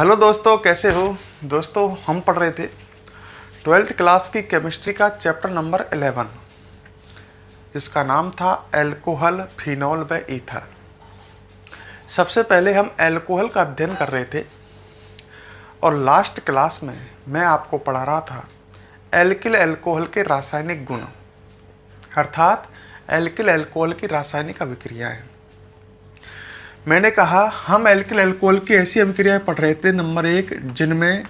Hello दोस्तों, कैसे हो दोस्तों। हम पढ़ रहे थे 12th क्लास की केमिस्ट्री का चैप्टर नंबर 11, जिसका नाम था एल्कोहल, फिनॉल व ईथर। सबसे पहले हम एल्कोहल का अध्ययन कर रहे थे और लास्ट क्लास में मैं आपको पढ़ा रहा था एल्किल एल्कोहल के रासायनिक गुण, अर्थात एल्किल एल्कोहल की रासायनिक अभिक्रियाएं। मैंने कहा हम एल्किल एल्कोहल की ऐसी अभिक्रियाएं पढ़ रहे थे, नंबर 1, जिनमें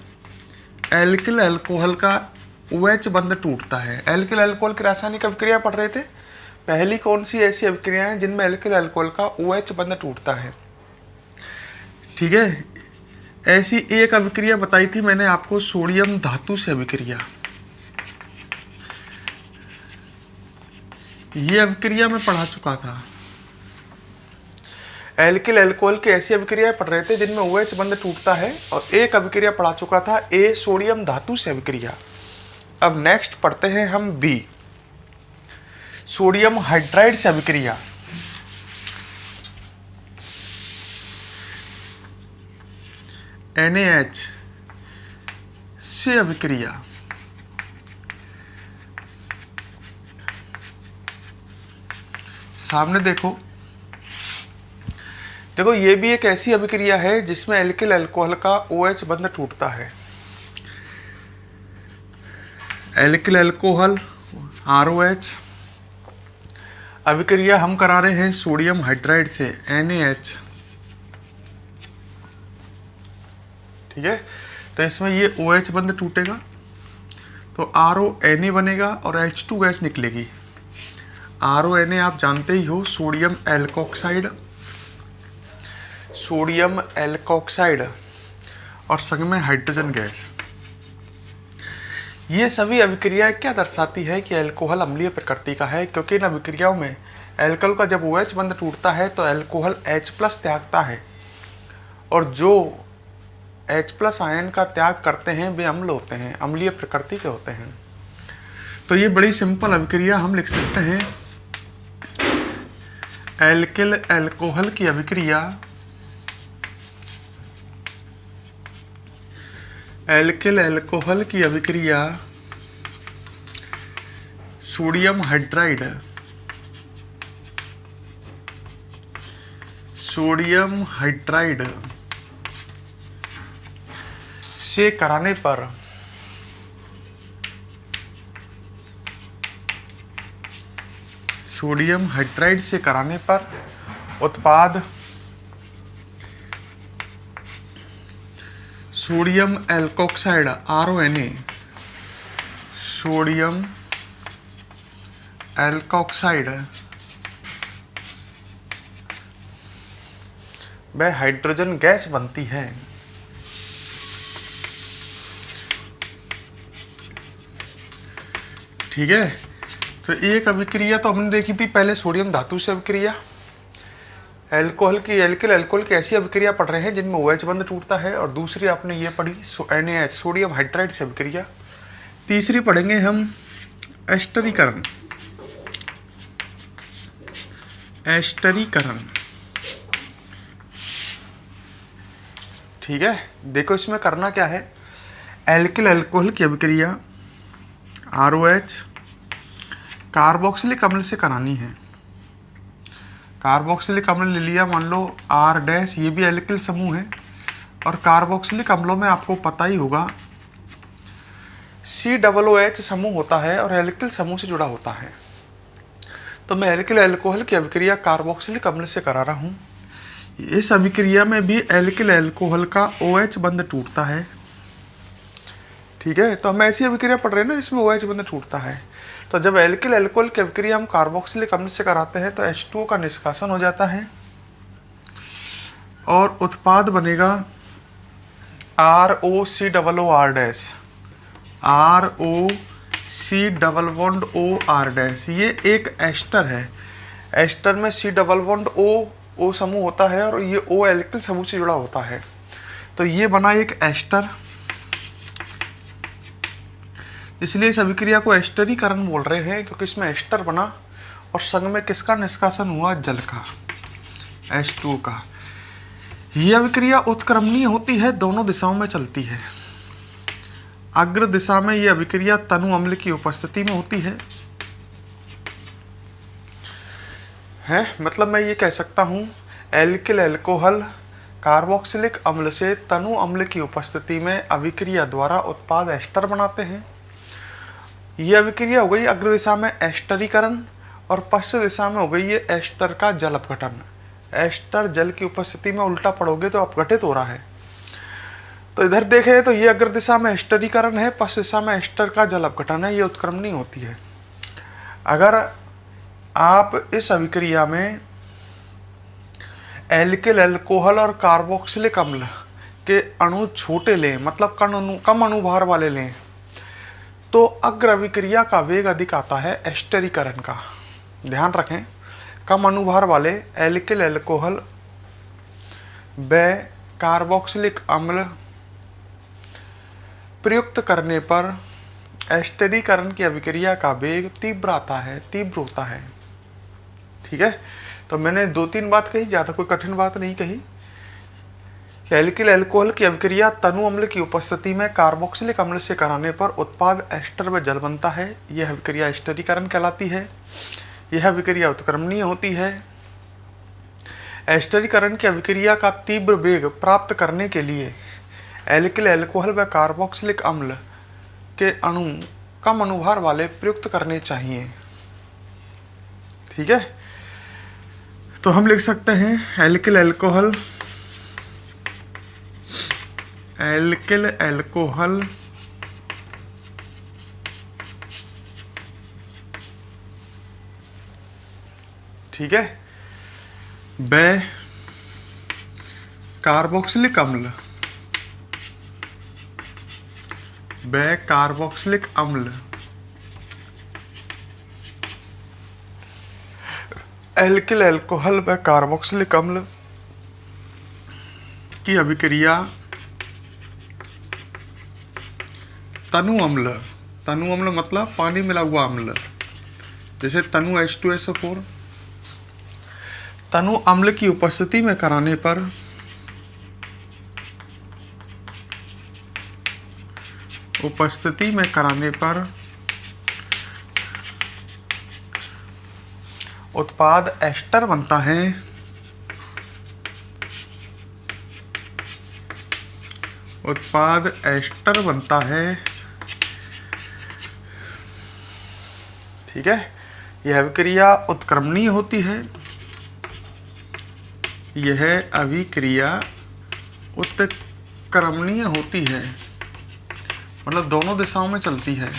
एल्किल एल्कोहल का OH बंध टूटता है। एल्किल एल्कोहल की रासायनिक अभिक्रिया पढ़ रहे थे। पहली कौन सी ऐसी अभिक्रियाएं जिनमें एल्किल एल्कोहल का OH बंध टूटता है, ठीक है। ऐसी एक अभिक्रिया बताई थी मैंने आपको, सोडियम धातु से अभिक्रिया। ये अभिक्रिया मैं पढ़ा चुका था। एल्किल एल्कोहल की ऐसी अभिक्रिया पढ़ रहे थे जिनमें OH बंध टूटता है, और एक अभिक्रिया पढ़ा चुका था A, सोडियम धातु से अभिक्रिया। अब नेक्स्ट पढ़ते हैं हम B, सोडियम हाइड्राइड से अभिक्रिया। NaH से अभिक्रिया। सामने देखो, ये भी एक ऐसी अभिक्रिया है जिसमें एल्किल एल्कोहल का OH बंध टूटता है। Alkyl alcohol ROH। अभिक्रिया हम करा रहे हैं सोडियम हाइड्राइड से NaH, ठीक है। तो इसमें ये OH बंध टूटेगा तो RONA बनेगा और H2 गैस निकलेगी। RONA आप जानते ही हो, सोडियम एल्कोक्साइड, सोडियम एल्कोक्साइड और संग में हाइड्रोजन गैस। ये सभी अभिक्रियाएं क्या दर्शाती है कि एल्कोहल अम्लीय प्रकृति का है, क्योंकि इन अभिक्रियाओं में एल्कोहल का जब OH बंध टूटता है तो एल्कोहल H+ त्यागता है, और जो H+ आयन का त्याग करते हैं वे अम्ल होते हैं, अम्लीय प्रकृति के होते हैं। तो ये बड़ी सिंपल अभिक्रिया हम लिख सकते हैं, एल्किल एल्कोहल की अभिक्रिया, एल्किल एल्कोहल की अभिक्रिया सोडियम हाइड्राइड, सोडियम हाइड्राइड से कराने पर सोडियम हाइड्राइड से कराने पर उत्पाद sodium alkoxide RONA, sodium alkoxide वह हाइड्रोजन गैस बनती है। ठीक है। तो एक अभिक्रिया तो हमने देखी थी पहले, सोडियम धातु से अभिक्रिया। एल्कोहल की, एल्किल एल्कोहल की ऐसी अभिक्रिया पढ़ रहे हैं जिनमें OH बंध टूटता है, और दूसरी आपने ये पढ़ी NaH, सोडियम हाइड्राइड से अभिक्रिया। तीसरी पढ़ेंगे हम एस्टरीकरण। एस्टरीकरण, ठीक है। देखो इसमें करना क्या है, एल्किल एल्कोहल की अभिक्रिया ROH कार्बोक्सिलिक अम्ल से करानी है। कार्बोक्सिलिक अम्ल ले लिया, मान लो R', ये भी एल्किल समूह है, और कार्बोक्सिलिक अम्लों में आपको पता ही होगा COOH समूह होता है और एल्किल समूह से जुड़ा होता है। तो मैं एल्किल एल्कोहल की अभिक्रिया कार्बोक्सिलिक अम्ल से करा रहा हूँ। इस अभिक्रिया में भी एल्किल एल्कोहल का OH बंध टूटता है, ठीक है। तो हम ऐसी अभिक्रिया पढ़ रहे हैं ना जिसमें OH बंध टूटता है। तो जब एल्किल एल्कोहल की अभिक्रिया हम कार्बोक्सिलिक अम्ल से कराते हैं तो H2O का निष्कासन हो जाता है और उत्पाद बनेगा ROCOOR', ROC'। ये एक एस्टर है। एस्टर में C'-O समूह होता है और ये O एल्किल समूह से जुड़ा होता है। तो ये बना एक एस्टर, इसलिए इस अभिक्रिया को एस्टरीकरण बोल रहे हैं, क्योंकि इसमें एस्टर बना और संग में किसका निष्कासन हुआ, जल का, H2O का। यह अभिक्रिया उत्क्रमणीय होती है, दोनों दिशाओं में चलती है। अग्र दिशा में यह अभिक्रिया तनु अम्ल की उपस्थिति में होती है। मतलब मैं ये कह सकता हूँ एल्किल अल्कोहल कार्बोक्सिलिक अम्ल से तनु अम्ल की उपस्थिति में अभिक्रिया द्वारा उत्पाद एस्टर बनाते हैं। यह अभिक्रिया हो गई अग्र दिशा में एस्टरीकरण और पश्चिम दिशा में हो गई ये एस्टर का जल अपघटन। एस्टर जल की उपस्थिति में उल्टा पढ़ोगे तो अपघटित हो रहा है। तो इधर देखें तो ये अग्र दिशा में एस्टरीकरण है, पश्चिम दिशा में एस्टर का जल अपघटन है, ये उत्क्रमणीय होती है। अगर आप इस अभिक्रिया में एल्किल अल्कोहल और कार्बोक्सिलिक अम्ल के अणु छोटे लें, मतलब कम अणुभार वाले लें, तो अग्र अभिक्रिया का वेग अधिक आता है एस्टरीकरण का। ध्यान रखें, कम अणुभार वाले एल्किल अल्कोहल व कार्बोक्सिलिक अम्ल प्रयुक्त करने पर एस्टरीकरण की अभिक्रिया का वेग तीव्र होता है। ठीक है, तो मैंने 2-3 बात कही, ज़्यादा कोई कठिन बात नहीं कही। एल्किल अल्कोहल की अभिक्रिया तनु अम्ल की उपस्थिति में कार्बोक्सिलिक अम्ल से कराने पर उत्पाद एस्टर व जल बनता है। यह अभिक्रिया एस्टरीकरण कहलाती है। यह अभिक्रिया उत्क्रमणीय होती है। एस्टरीकरण की अभिक्रिया का तीव्र वेग प्राप्त करने के लिए एल्किल अल्कोहल व कार्बोक्सिलिक अम्ल के अणु कम अणुभार वाले प्रयुक्त करने चाहिए। ठीक है, तो हम लिख सकते हैं एल्किल अल्कोहल ठीक है, व कार्बोक्सिलिक अम्ल एल्किल अल्कोहल व कार्बोक्सिलिक अम्ल की अभिक्रिया तनु अम्ल मतलब पानी मिला हुआ अम्ल, जैसे तनु H2SO4, तनु अम्ल की उपस्थिति में कराने पर उत्पाद एस्टर बनता है। ठीक है, यह अभिक्रिया उत्क्रमणीय होती है। मतलब दोनों दिशाओं में चलती है।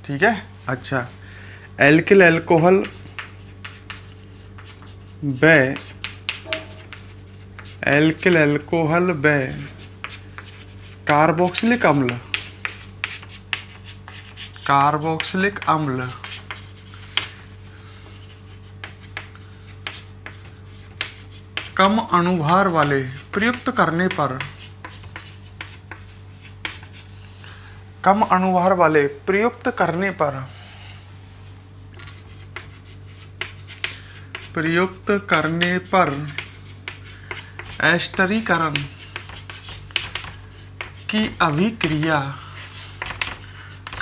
ठीक है, अच्छा, एल्किल अल्कोहल व कार्बोक्सिलिक अम्ल कम अणुभार वाले प्रयुक्त करने पर एस्टरीकरण की अभिक्रिया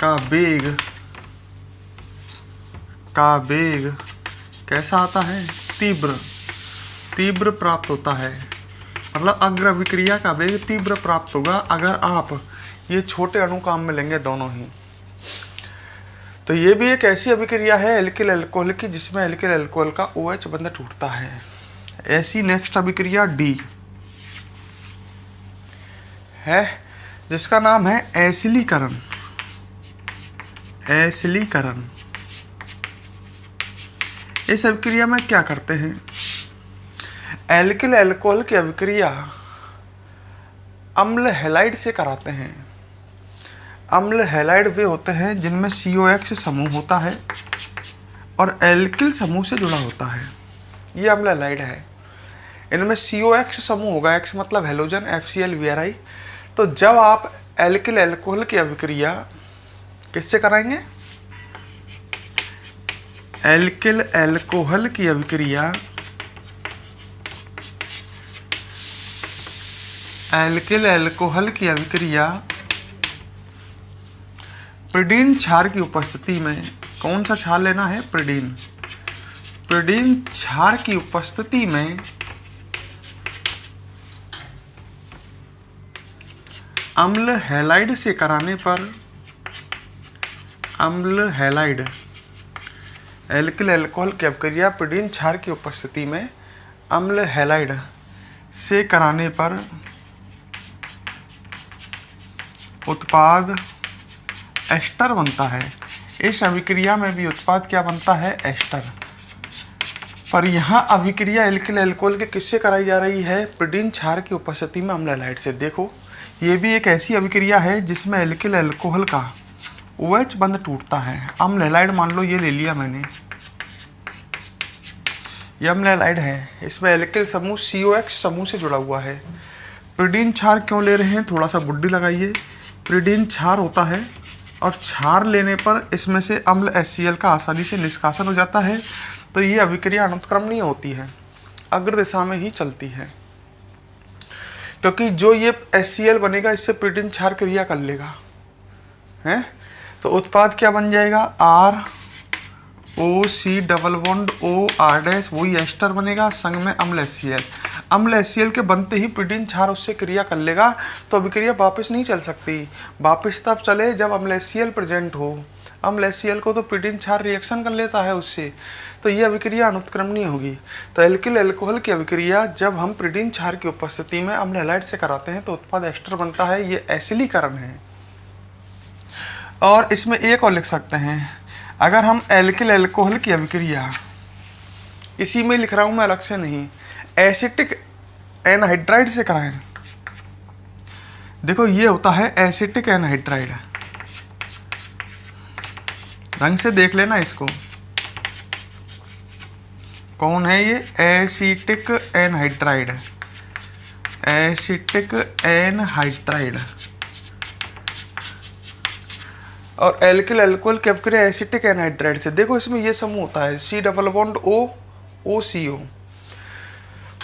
का वेग कैसा आता है? तीव्र प्राप्त होता है। मतलब अग्र अभिक्रिया का वेग तीव्र प्राप्त होगा अगर आप ये छोटे अणु काम में लेंगे दोनों ही। तो ये भी एक ऐसी अभिक्रिया है एल्किल अल्कोहल की जिसमें एल्किल अल्कोहल का OH बंध टूटता है। ऐसी नेक्स्ट अभिक्रिया D है जिसका नाम है एसिलीकरण। इस अभिक्रिया में क्या करते हैं? एल्किल अल्कोहल की अभिक्रिया अम्ल हैलाइड से कराते हैं। अम्ल हैलाइड वे होते हैं जिनमें COX समूह होता है और एल्किल समूह से जुड़ा होता है। ये अम्ल हैलाइड है, इनमें COX समूह होगा, X मतलब हेलोजन, FCl-Bri। तो जब आप एल्किल अल्कोहल की अभिक्रिया किससे कराएंगे? एल्किल अल्कोहल की अभिक्रिया एल्किल अल्कोहल की अभिक्रिया प्रीडीन क्षार की उपस्थिति में, कौन सा क्षार लेना है? प्रीडीन क्षार की उपस्थिति में अम्ल हैलाइड से कराने पर, अम्ल हैलाइड एल्किल अल्कोहल की अभिक्रिया प्रीडीन क्षार की उपस्थिति में अम्ल हैलाइड से कराने पर उत्पाद एस्टर बनता है। इस अभिक्रिया में भी उत्पाद क्या बनता है? एस्टर। पर यहाँ अभिक्रिया एल्किल अल्कोहल के किससे कराई जा रही है? प्रीडीन क्षार की उपस्थिति में अम्ल हैलाइड से। देखो ये भी एक ऐसी अभिक्रिया है जिसमें एल्किल अल्कोहल का OH बंध टूटता है। अम्ल हैलाइड मान लो ये ले लिया मैंने, ये अम्ल हैलाइड है, इसमें एल्किल समूह COX समूह से जुड़ा हुआ है। प्रीडीन क्षार क्यों ले रहे हैं? थोड़ा सा बुद्धि लगाइए। प्रीडीन क्षार होता है और क्षार लेने पर इसमें से अम्ल HCl का आसानी से निष्कासन हो जाता है, तो ये अभिक्रिया अनुत्क्रमणीय होती है, अग्र दिशा में ही चलती है, क्योंकि जो ये HCl बनेगा इससे प्रीडीन क्षार क्रिया कर लेगा, है? तो उत्पाद क्या बन जाएगा? ROC डबल बॉन्ड OR', वही एस्टर बनेगा, संग में अम्ल HCl। अम्ल HCl के बनते ही प्रीडीन क्षार उससे क्रिया कर लेगा, तो अभिक्रिया वापस नहीं चल सकती। वापस तब चले जब अम्ल HCl प्रेजेंट हो। अम्ल HCl को तो प्रीडीन क्षार रिएक्शन कर लेता है उससे, तो ये अभिक्रिया अनुत्क्रमणीय होगी। तो एल्किल अल्कोहल की अभिक्रिया जब हम प्रीडीन क्षार की उपस्थिति में अम्ल हैलाइड से कराते हैं तो उत्पाद एस्टर बनता है। ये एसिलीकरण है। और इसमें एक और लिख सकते हैं, अगर हम एल्किल अल्कोहल की अभिक्रिया, इसी में लिख रहा हूं मैं अलग से नहीं, एसिटिक एनहाइड्राइड से कराएं। देखो ये होता है एसिटिक एनहाइड्राइड, ढंग से देख लेना इसको, कौन है ये? Acetic anhydride, acetic anhydride. और एल्किल अल्कोहल की अभिक्रिया एसिटिक एनहाइड्राइड से। देखो इसमें ये समूह होता है C डबल बॉन्ड OCO,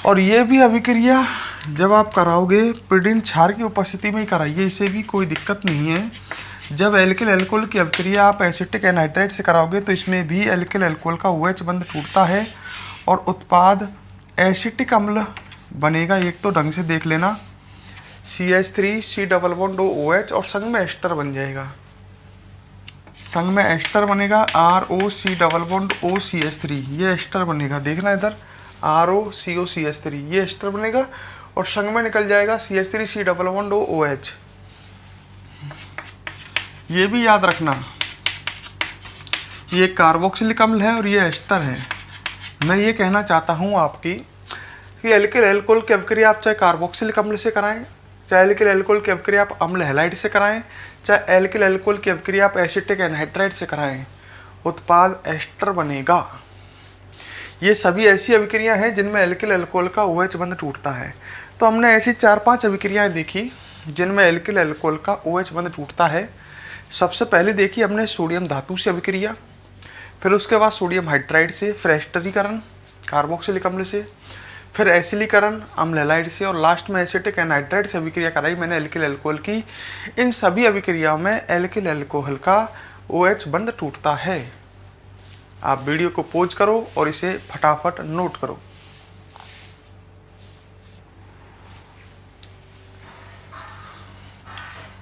और ये भी अभिक्रिया जब आप कराओगे प्रीडीन क्षार की उपस्थिति में ही कराइए, इसे भी कोई दिक्कत नहीं है। जब एल्किल अल्कोहल की अभिक्रिया आप एसिटिक एनहाइड्राइड से कराओगे तो इसमें भी एल्किल अल्कोहल का OH बंध टूटता है और उत्पाद एसिटिक अम्ल बनेगा। एक तो ढंग से देख लेना, CH3 C double bond OH और संग में एस्टर बन जाएगा, संग में एस्टर बनेगा ROC डबल बॉन्ड OCH3, ये एस्टर बनेगा। देखना इधर ROCOCH3, ये एस्टर बनेगा और संग में निकल जाएगा CH3 C double bond OH। ये भी याद रखना, ये कार्बोक्सिलिक अम्ल है और ये एस्टर है। मैं ये कहना चाहता हूँ आपकी कि एल्किल अल्कोहल की अभिक्रिया आप चाहे कार्बोक्सिलिक अम्ल से कराएं, चाहे एल्किल अल्कोहल की अभिक्रिया आप अम्ल हैलाइड से कराएं, चाहे एल्किल अल्कोहल की अभिक्रिया आप एसिटिक एनहाइड्राइड से कराएं, उत्पाद एस्टर बनेगा। ये सभी ऐसी अभिक्रियाएं हैं जिनमें एल्किल अल्कोहल का OH बंध टूटता है। तो हमने ऐसी 4-5 अभिक्रियाएं देखी जिनमें एल्किल अल्कोहल का OH बंध टूटता है। सबसे पहले देखी हमने सोडियम धातु से अभिक्रिया, फिर उसके बाद सोडियम हाइड्राइड से, फिर एस्टरीकरण कार्बोक्सिलिक अम्ल से, फिर एसिलीकरण अम्ल हैलाइड से, और लास्ट में एसिटिक एनहाइड्राइड से अभिक्रिया कराई मैंने एल्किल अल्कोहल की। इन सभी अभिक्रियाओं में एल्किल अल्कोहल का OH बंध टूटता है। आप वीडियो को पॉज करो और इसे फटाफट नोट करो।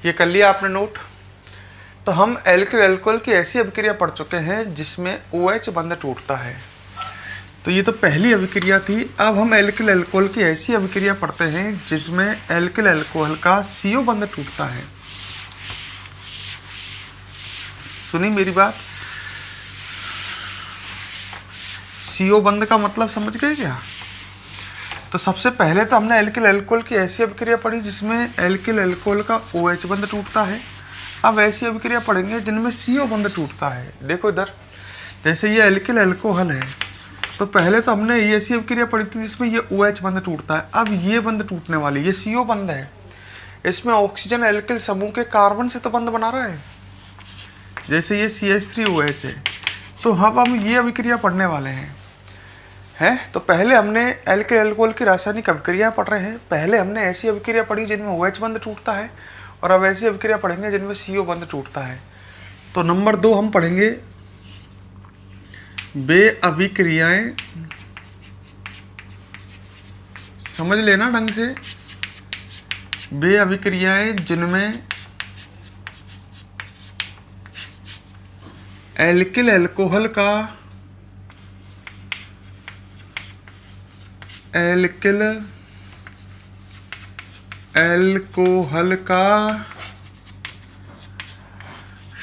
ये कर लिया आपने नोट। तो हम एल्किल अल्कोहल की ऐसी अभिक्रिया पढ़ चुके हैं जिसमें OH बंध टूटता है। तो ये तो पहली अभिक्रिया थी। अब हम एल्किल अल्कोहल की ऐसी अभिक्रिया पढ़ते हैं जिसमें एल्किल अल्कोहल का CO बंध टूटता है। सुनी मेरी बात? CO बंध का मतलब समझ गए क्या? तो सबसे पहले तो हमने एल्किल अल्कोहल की ऐसी अभिक्रिया पढ़ी जिसमें एल्किल अल्कोहल का OH बंध टूटता है। अब ऐसी अभिक्रिया पढ़ेंगे जिनमें CO बंध टूटता है। देखो इधर, जैसे ये एल्किल अल्कोहल है तो पहले तो हमने ये ऐसी अभिक्रिया पढ़ी थी जिसमें ये OH बंध टूटता है। अब ये बंध टूटने वाली, ये CO बंध है, इसमें ऑक्सीजन एल्किल समूह के कार्बन से तो बंध बना रहा है, जैसे ये CH3OH है। तो अब हम ये अभिक्रिया पढ़ने वाले हैं, है। तो पहले हमने एल्किल अल्कोहल की रासायनिक अभिक्रिया पढ़ रहे हैं। पहले हमने ऐसी अभिक्रिया पढ़ी जिनमें OH बंध टूटता है, और अब ऐसी अभिक्रिया पढ़ेंगे जिनमें CO बंध टूटता है। तो नंबर 2 हम पढ़ेंगे वे अभिक्रियाएं, समझ लेना ढंग से, वे अभिक्रियाएं जिनमें एल्किल अल्कोहल का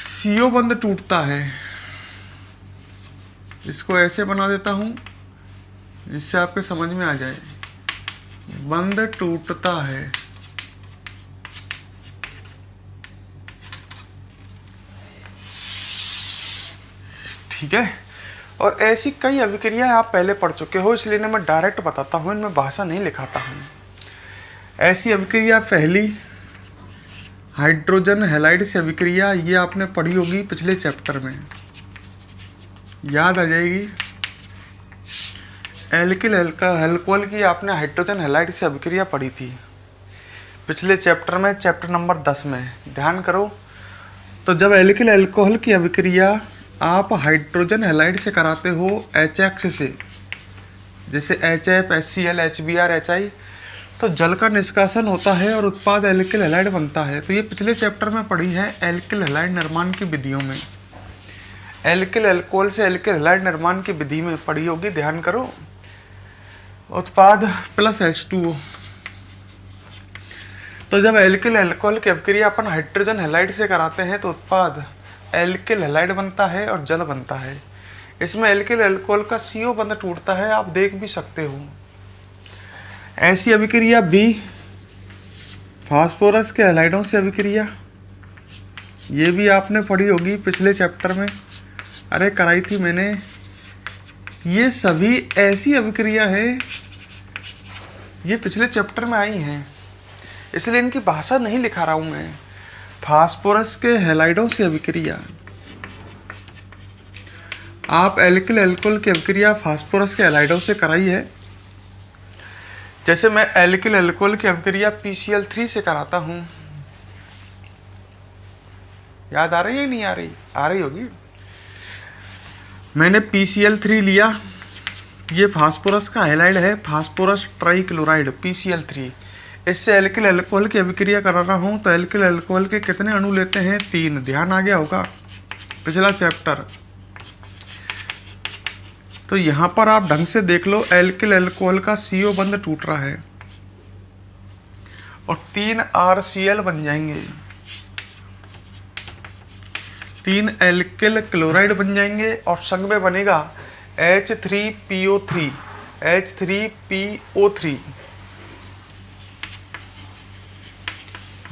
CO बंध टूटता है। इसको ऐसे बना देता हूं जिससे आपके समझ में आ जाए। बंध टूटता है, ठीक है। और ऐसी कई अभिक्रियाएं आप पहले पढ़ चुके हो, इसलिए मैं डायरेक्ट बताता हूं, इनमें भाषा नहीं लिखाता हूं। ऐसी अभिक्रिया पहली हाइड्रोजन हैलाइड से अभिक्रिया, ये आपने पढ़ी होगी पिछले चैप्टर में, याद आ जाएगी। एल्किल अल्कोहल की आपने हाइड्रोजन हैलाइड से अभिक्रिया पढ़ी थी पिछले चैप्टर में, चैप्टर नंबर 10 में, ध्यान करो। तो जब एल्किल अल्कोहल की अभिक्रिया आप हाइड्रोजन हैलाइड से कराते हो HX से, जैसे HF, HCl, HBr, HI, तो जल का निष्कासन होता है और उत्पाद एल्किल हैलाइड बनता है। तो ये पिछले चैप्टर में पढ़ी है एल्किल हैलाइड निर्माण की विधियों में, एल्किल अल्कोहल से एल्किल हैलाइड निर्माण की विधि में पढ़ी होगी, ध्यान करो। उत्पाद प्लस H2O। तो जब एल्किल अल्कोहल की अभिक्रिया अपन हाइड्रोजन हैलाइड से कराते हैं तो उत्पाद एल्किल हैलाइड बनता है और जल बनता है। इसमें एल्किल अल्कोहल का CO बंध टूटता है, आप देख भी सकते हो। ऐसी अभिक्रिया B फास्फोरस के हैलाइडों से अभिक्रिया, ये भी आपने पढ़ी होगी पिछले चैप्टर में, अरे कराई थी मैंने। ये सभी ऐसी अभिक्रिया है, ये पिछले चैप्टर में आई हैं, इसलिए इनकी भाषा नहीं लिखा रहा हूं मैं। फास्फोरस के हैलाइडों से अभिक्रिया, आप एल्किल अल्कोहल की अभिक्रिया फास्फोरस के हैलाइडों से कराई है। जैसे मैं एल्किल अल्कोहल की अभिक्रिया PCl3 से कराता हूं, याद आ रही है नहीं आ रही? आ रही होगी। मैंने PCl3 लिया, ये फास्फोरस का हैलाइड है, फास्फोरस ट्राइक्लोराइड PCl3। इससे एल्किल अल्कोहल की अभिक्रिया करा रहा हूँ, तो एल्किल अल्कोहल के कितने अणु लेते हैं? 3। ध्यान आ गया होगा पिछला चैप्टर। तो यहाँ पर आप ढंग से देख लो, एल्किल अल्कोहल का CO बंध टूट रहा है और 3 RCl बन जाएंगे, 3 एल्किल क्लोराइड बन जाएंगे और संग में बनेगा H3PO3, H3PO3।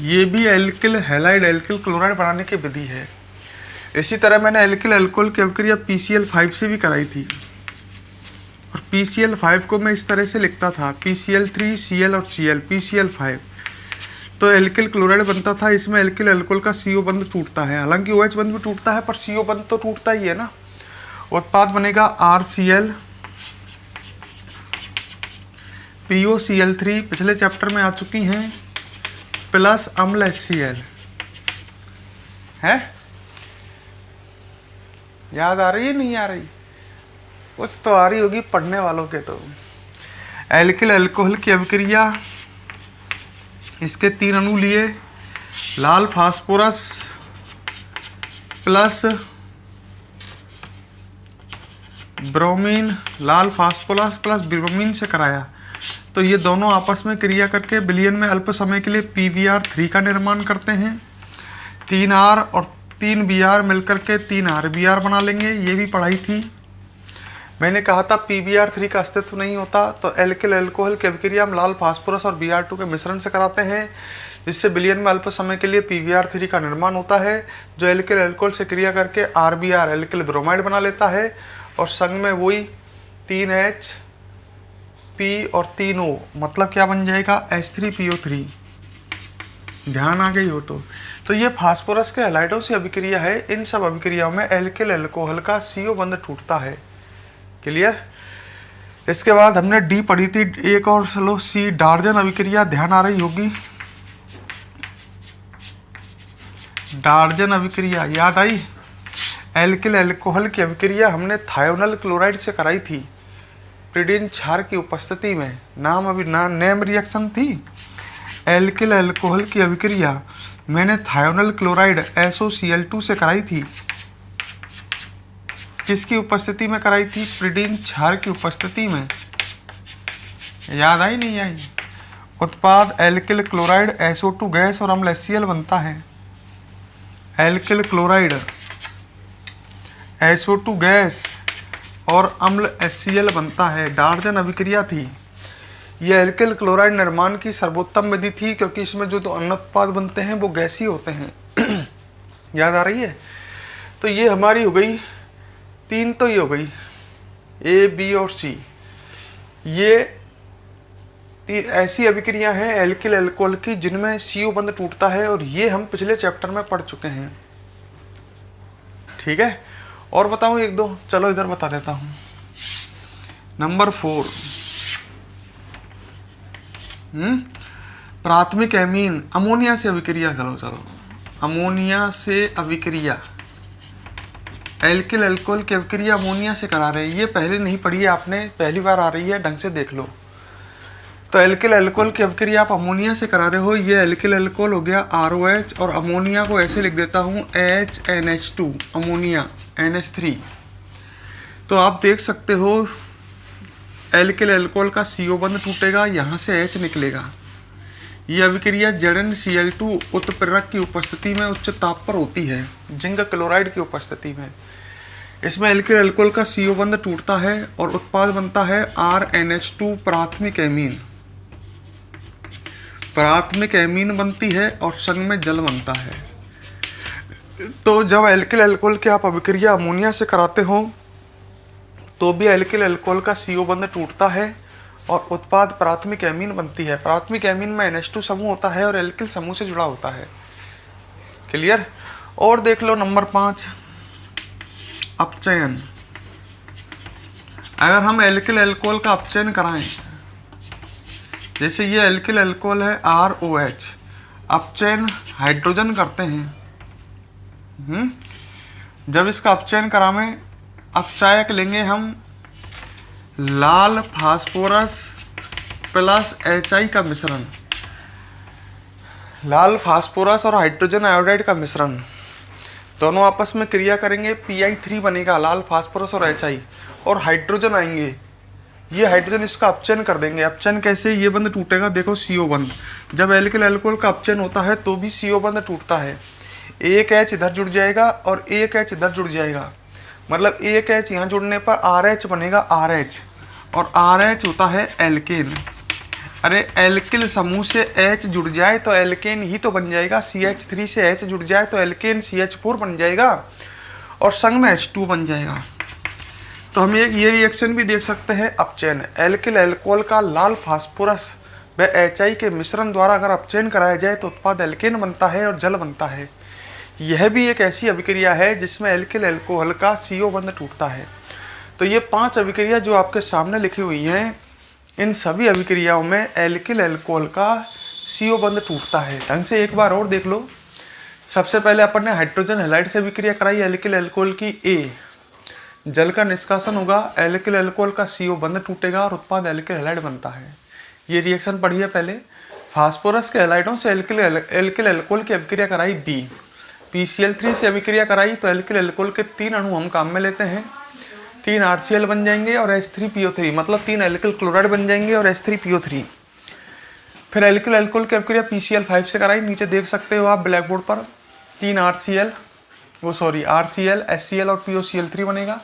ये भी एल्किल हैलाइड, एल्किल क्लोराइड बनाने की विधि है। इसी तरह मैंने एल्किल अल्कोहल की अभिक्रिया PCl5 से भी कराई थी, और PCl5 को मैं इस तरह से लिखता था, PCl3, Cl और Cl, PCl5। तो एल्किल क्लोराइड बनता था, इसमें एल्किल अल्कोहल का CO बंध टूटता है। हालांकि OH बंध भी टूटता है, पर CO बंध तो टूटता ही है ना। उत्पाद बनेगा RCl, POCl3, पिछले चैप्टर में आ चुकी हैं, प्लस अम्ल HCl है। याद आ रही है नहीं आ रही? कुछ तो आ रही होगी पढ़ने वालों के। तो एल्किल अल्कोहल की अभिक्रिया, इसके 3 अणु लिए, लाल फास्फोरस प्लस ब्रोमीन, लाल फास्फोरस प्लस ब्रोमीन से कराया। तो ये दोनों आपस में क्रिया करके विलयन में अल्प समय के लिए PBr3 का निर्माण करते हैं। 3R और 3Br मिलकर के 3RBr बना लेंगे, ये भी पढ़ाई थी। मैंने कहा था PBr3 का अस्तित्व नहीं होता, तो एल्किल अल्कोहल की अभिक्रिया हम लाल फास्फोरस और Br2 के मिश्रण से कराते हैं, जिससे विलयन में अल्प समय के लिए PBr3 का निर्माण होता है, जो एल्किल अल्कोहल से क्रिया करके RBr एल्किल ब्रोमाइड बना लेता है, और संग में वही 3H P और 3O, मतलब क्या बन जाएगा? H3PO3। ध्यान आ गई हो तो ये फास्फोरस के हैलाइडों से अभिक्रिया है। इन सब अभिक्रियाओं में एल्किल अल्कोहल का CO बंध टूटता है। क्लियर? इसके बाद हमने डी पढ़ी थी, एक और चलो सी, डार्जन अभिक्रिया ध्यान आ रही होगी, डार्जन अभिक्रिया याद आई। एल्किल अल्कोहल की अभिक्रिया हमने थायोनल क्लोराइड से कराई थी प्रीडिन क्षार की उपस्थिति में, नाम अभी नेम रिएक्शन थी। एल्किल अल्कोहल की अभिक्रिया मैंने थायोनल क्लोराइड SOCl2 से कराई थी, किसकी उपस्थिति में कराई थी, प्रीडिन क्षार की उपस्थिति में, याद आई नहीं आई। उत्पाद एल्किल क्लोराइड SO2 गैस और अम्ल HCl बनता है। एल्किल क्लोराइड SO2 गैस और अम्ल HCl बनता है, डार्जन अभिक्रिया थी। यह एल्किल क्लोराइड निर्माण की सर्वोत्तम विधि थी क्योंकि इसमें जो अन्य उत्पाद बनते हैं वो गैसीय होते हैं। याद आ रही है। तो ये हमारी हो गई 3, तो ये हो गई A, B और C। ये ऐसी अभिक्रिया हैं एल्किल अल्कोहल की जिनमें CO बंध टूटता है, और ये हम पिछले चैप्टर में पढ़ चुके हैं। ठीक है, और बताऊं 1-2, चलो इधर बता देता हूं। नंबर 4, प्राथमिक एमीन अमोनिया से अभिक्रिया करो। चलो अमोनिया से अभिक्रिया, एल्किल अल्कोहल की अभिक्रिया अमोनिया से करा रहे हैं। ये पहले नहीं पढ़ी है आपने, पहली बार आ रही है, ढंग से देख लो। तो एल्किल अल्कोहल की अभिक्रिया आप अमोनिया से करा रहे हो। ये एल्किल अल्कोहल हो गया ROH, और अमोनिया को ऐसे लिख देता हूँ HNH2, अमोनिया NH3। तो आप देख सकते हो एल्किल अल्कोहल का CO बंध टूटेगा, यहाँ से H निकलेगा। ये अभिक्रिया ZnCl2 उत्प्रेरक की उपस्थिति में उच्च ताप पर होती है, जिंक क्लोराइड की उपस्थिति में। इसमें एल्किल अल्कोहल का CO बंध टूटता है और उत्पाद बनता है RNH2 प्राथमिक एमीन। प्राथमिक एमीन बनती है और संग में जल बनता है। तो जब एल्किल अल्कोहल की आप अभिक्रिया अमोनिया से कराते हो तो भी एल्किल अल्कोहल का CO बंध टूटता है और उत्पाद प्राथमिक एमीन बनती है। प्राथमिक एमीन में NH2 समूह होता है और एल्किल समूह से जुड़ा होता है। क्लियर। और देख लो नंबर 5, अपचयन। अगर हम एल्किल अल्कोहल का अपचयन कराएं, जैसे ये एल्किल अल्कोहल है ROH, अपचयन हाइड्रोजन करते हैं। जब इसका अपचयन करावें, अपचायक लेंगे हम लाल फास्फोरस प्लस HI का मिश्रण, लाल फास्फोरस और हाइड्रोजन आयोडाइड का मिश्रण, दोनों आपस में क्रिया करेंगे, Pi3 बनेगा, लाल फास्फोरस और HI, और हाइड्रोजन आएंगे। ये हाइड्रोजन इसका अपचयन कर देंगे। अपचयन कैसे, ये बंध टूटेगा, देखो CO बंध। जब एल्किल अल्कोहल का अपचयन होता है तो भी CO बंध टूटता है। एक H इधर जुड़ जाएगा और एक H इधर जुड़ जाएगा, मतलब एक H यहाँ जुड़ने पर RH बनेगा RH, और RH होता है एल्केन। अरे एल्किल समूह से H जुड़ जाए तो एल्केन ही तो बन जाएगा, CH3 से H जुड़ जाए तो एल्केन CH4 बन जाएगा और संग में H2 बन जाएगा। तो हम एक ये रिएक्शन भी देख सकते हैं, अपचयन। एल्किल अल्कोहल का लाल फास्फोरस व HI के मिश्रण द्वारा अगर अपचयन कराया जाए तो उत्पाद एल्केन बनता है और जल बनता है। यह भी एक ऐसी अभिक्रिया है जिसमें एल्किल अल्कोहल का CO बंध टूटता है। तो ये 5 अभिक्रिया जो आपके सामने लिखी हुई हैं, इन सभी अभिक्रियाओं में एल्किल अल्कोहल का CO बंध टूटता है। ढंग से एक बार और देख लो। सबसे पहले अपन ने हाइड्रोजन हैलाइड से अभिक्रिया कराई एल्किल अल्कोहल की A, जल का निष्कासन होगा, एल्किल अल्कोहल का CO बंध टूटेगा और उत्पाद एल्किल हैलाइड बनता है। ये रिएक्शन पढ़ी है पहले। फास्फोरस के हैलाइडों से एल्किल अल्कोहल की अभिक्रिया कराई B, PCl3 से अभिक्रिया कराई तो एल्किल अल्कोहल के 3 अणु हम काम में लेते हैं, 3 RCl बन जाएंगे और H3PO3, मतलब 3 एल्किल क्लोराइड बन जाएंगे और H3PO3। फिर एल्किल अल्कोहल की अभिक्रिया PCl5 से कराई, नीचे देख सकते हो आप ब्लैक बोर्ड पर, 3 RCl, HCl और POCl3 बनेगा।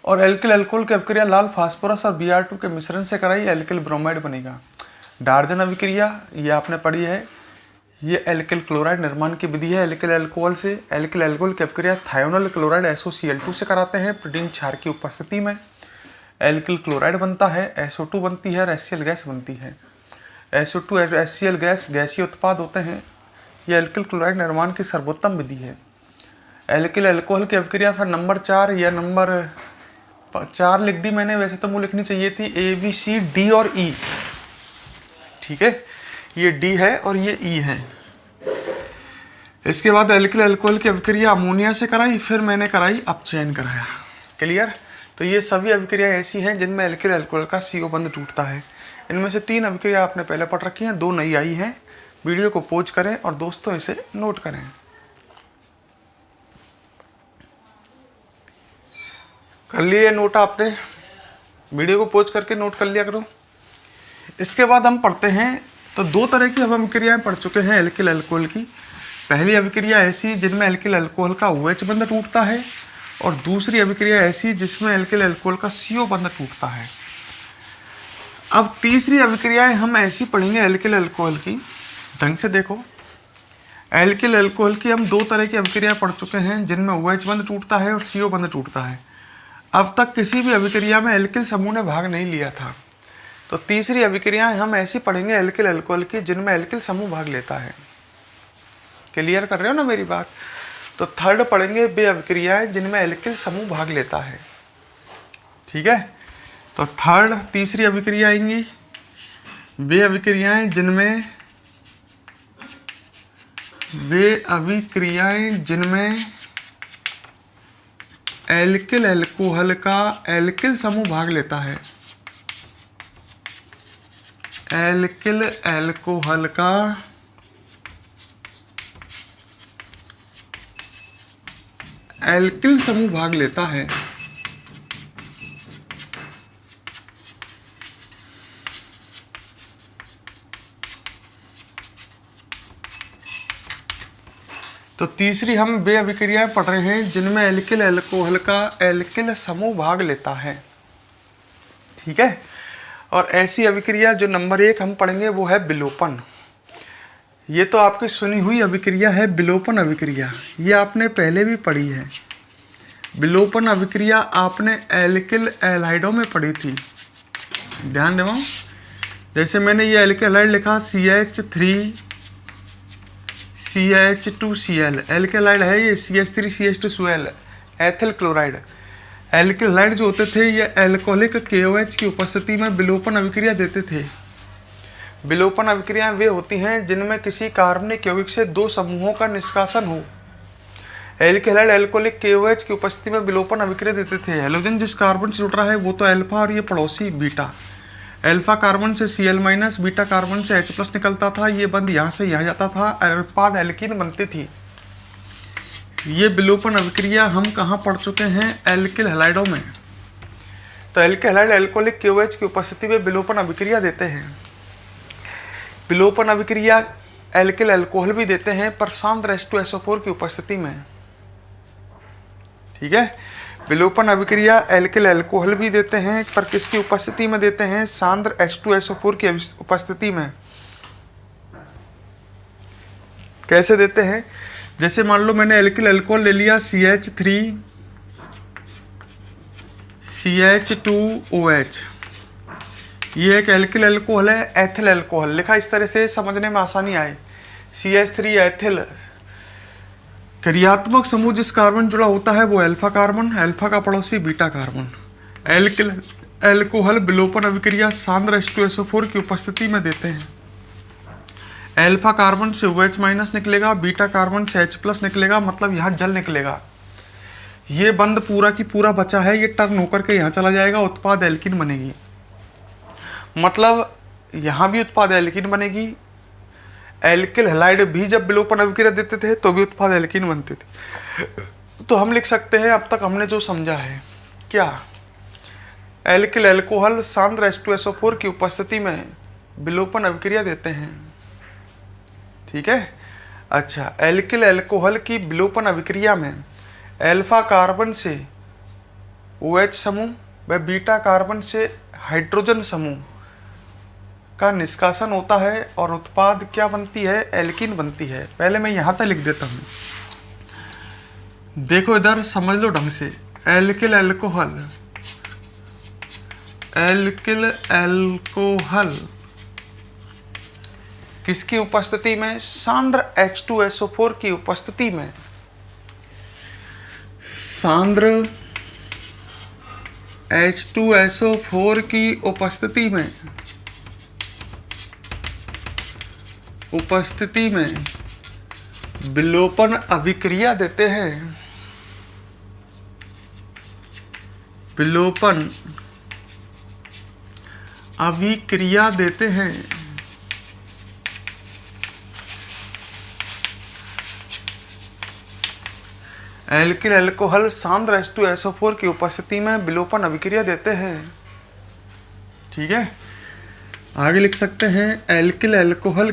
और एल्किल अल्कोहल की अभिक्रिया लाल फास्फोरस और Br2 के मिश्रण से कराई, एल्किल ब्रोमाइड बनेगा। डार्जन अभिक्रिया ये आपने पढ़ी है, ये एल्किल क्लोराइड निर्माण की विधि है एल्किल अल्कोहल से। एल्किल अल्कोहल की अभिक्रिया थायोनल क्लोराइड SOCl2 से कराते हैं प्रोटीन क्षार की उपस्थिति में। एल्किल क्लोराइड बनता है, SO2 बनती है और HCl गैस बनती है। SO2 और HCl गैस गैसीय उत्पाद होते हैं। ये एल्किल क्लोराइड निर्माण की सर्वोत्तम विधि है। एल्किल अल्कोहल की अभिक्रिया फिर नंबर 4 या नंबर 4 लिख दी मैंने, वैसे तो मुझे लिखनी चाहिए थी ABCD और E। ठीक है, ये D है और ये E है। इसके बाद एल्किल अल्कोहल की अभिक्रिया अमोनिया से कराई, फिर मैंने कराई अपचयन कराया। क्लियर? तो ये सभी अभिक्रिया ऐसी हैं जिनमें एल्किल अल्कोहल का CO बंध टूटता है। इनमें से 3 अभिक्रिया आपने पहले पढ़ रखी हैं, 2 नई आई हैं। वीडियो को पॉज करें और दोस्तों इसे नोट करें। कर लिए नोट आपने? वीडियो को पॉज करके नोट कर लिया करो। इसके बाद हम पढ़ते हैं, तो 2 तरह की हम अभिक्रियाएं पढ़ चुके हैं एल्किल अल्कोहल की। पहली अभिक्रिया ऐसी जिनमें एल्किल अल्कोहल का OH बंध टूटता है, और दूसरी अभिक्रिया ऐसी जिसमें एल्किल अल्कोहल का CO बंध टूटता है। अब तीसरी अभिक्रियाएं हम ऐसी पढ़ेंगे एल्किल अल्कोहल की। ढंग से देखो, एल्किल अल्कोहल की हम 2 तरह की अभिक्रिया पढ़ चुके हैं जिनमें OH बंध टूटता है और CO बंध टूटता है। अब तक किसी भी अभिक्रिया में एल्किल समूह ने भाग नहीं लिया था। तो तीसरी अभिक्रियाएं हम ऐसी पढ़ेंगे एल्किल अल्कोहल की जिनमें एल्किल समूह भाग लेता है। क्लियर कर रहे हो ना मेरी बात? तो थर्ड पढ़ेंगे वे अभिक्रियाएं जिनमें एल्किल समूह भाग लेता है। ठीक है, तो थर्ड तीसरी अभिक्रिया आएंगी वे अभिक्रियाएं जिनमें एल्किल अल्कोहल का एल्किल समूह भाग लेता है। एल्किल अल्कोहल का एल्किल समूह भाग लेता है। तो तीसरी हम वे अभिक्रियाएं पढ़ रहे हैं जिनमें एल्किल अल्कोहल का एल्किल समूह भाग लेता है। ठीक है, और ऐसी अभिक्रिया जो नंबर 1 हम पढ़ेंगे वो है विलोपन। ये तो आपकी सुनी हुई अभिक्रिया है, विलोपन अभिक्रिया। ये आपने पहले भी पढ़ी है। विलोपन अभिक्रिया आपने एल्किल एलाइडों में पढ़ी थी, ध्यान देवाओ। जैसे मैंने ये एल्किल एलाइड लिखा CH3CH2Cl, एल्किल एलाइड है ये CH3CH2Cl, ethyl chloride. Alkyl allied जो होते थे ये एल्कोहलिक KOH की उपस्थिति में विलोपन अभिक्रिया देते थे। विलोपन अभिक्रियाएं वे होती हैं जिनमें किसी कार्बनिक यौगिक से 2 समूहों का निष्कासन हो। एल्किल एलाइड एल्कोहलिक KOH की उपस्थिति में विलोपन अभिक्रिया देते थे। हैलोजन जिस कार्बन से जुड़ रहा है वो तो अल्फा और ये पड़ोसी बीटा। अल्फा कार्बन से Cl-, बीटा कार्बन से H+ निकलता था। ये बंध यहाँ से यहाँ जाता था, उत्पाद एल्कीन बनती थी। ये विलोपन अभिक्रिया हम कहाँ पढ़ चुके हैं? एल्किल हैलाइडों में। तो एल्किल हैलाइड एल्कोहलिक KOH की उपस्थिति में विलोपन अभिक्रिया देते हैं। विलोपन अभिक्रिया एल्किल अल्कोहल भी देते हैं पर सांद्र H2SO4 की उपस्थिति में। ठीक है, विलोपन अभिक्रिया एल्किल अल्कोहल भी देते हैं पर किसकी उपस्थिति में देते हैं? सांद्र H2SO4 की उपस्थिति में। कैसे देते हैं? जैसे मान लो मैंने एल्किल अल्कोहल ले लिया CH3CH2OH, ये एक एल्किल अल्कोहल है, एथिल अल्कोहल लिखा इस तरह से समझने में आसानी आए। CH3 ethyl. क्रियात्मक समूह जिस कार्बन जुड़ा होता है वो अल्फा कार्बन, अल्फा का पड़ोसी बीटा कार्बन। एल्किल अल्कोहल विलोपन अभिक्रिया सांद्र H2SO4 की उपस्थिति में देते हैं। अल्फा कार्बन से OH- निकलेगा, बीटा कार्बन से H+ निकलेगा, मतलब यहाँ जल निकलेगा। ये बंध पूरा की पूरा बचा है, ये टर्न होकर के यहाँ चला जाएगा, उत्पाद एल्कीन बनेगी। मतलब यहाँ भी उत्पाद एल्कीन बनेगी। एल्किल हैलाइड भी जब विलोपन अभिक्रिया देते थे तो भी उत्पाद एल्कीन बनते थे। तो हम लिख सकते हैं अब तक हमने जो समझा है क्या? एल्किल अल्कोहल सांद्र H2SO4 की उपस्थिति में विलोपन अभिक्रिया देते हैं। ठीक है, अच्छा, एल्किल अल्कोहल की विलोपन अभिक्रिया में अल्फा कार्बन से OH समूह व बीटा कार्बन से हाइड्रोजन समूह का निष्कासन होता है और उत्पाद क्या बनती है? एल्कीन बनती है। पहले मैं यहाँ तक लिख देता हूँ, देखो इधर समझ लो ढंग से। एल्किल अल्कोहल किसकी उपस्थिति में? सांद्र H2SO4 की उपस्थिति में। सांद्र H2SO4 की उपस्थिति में विलोपन अभिक्रिया देते हैं। विलोपन अभिक्रिया देते हैं। एल्किल अल्कोहल सांद्र H2SO4 की उपस्थिति में विलोपन अभिक्रिया देते हैं। ठीक है, आगे लिख सकते हैं एल्किल अल्कोहल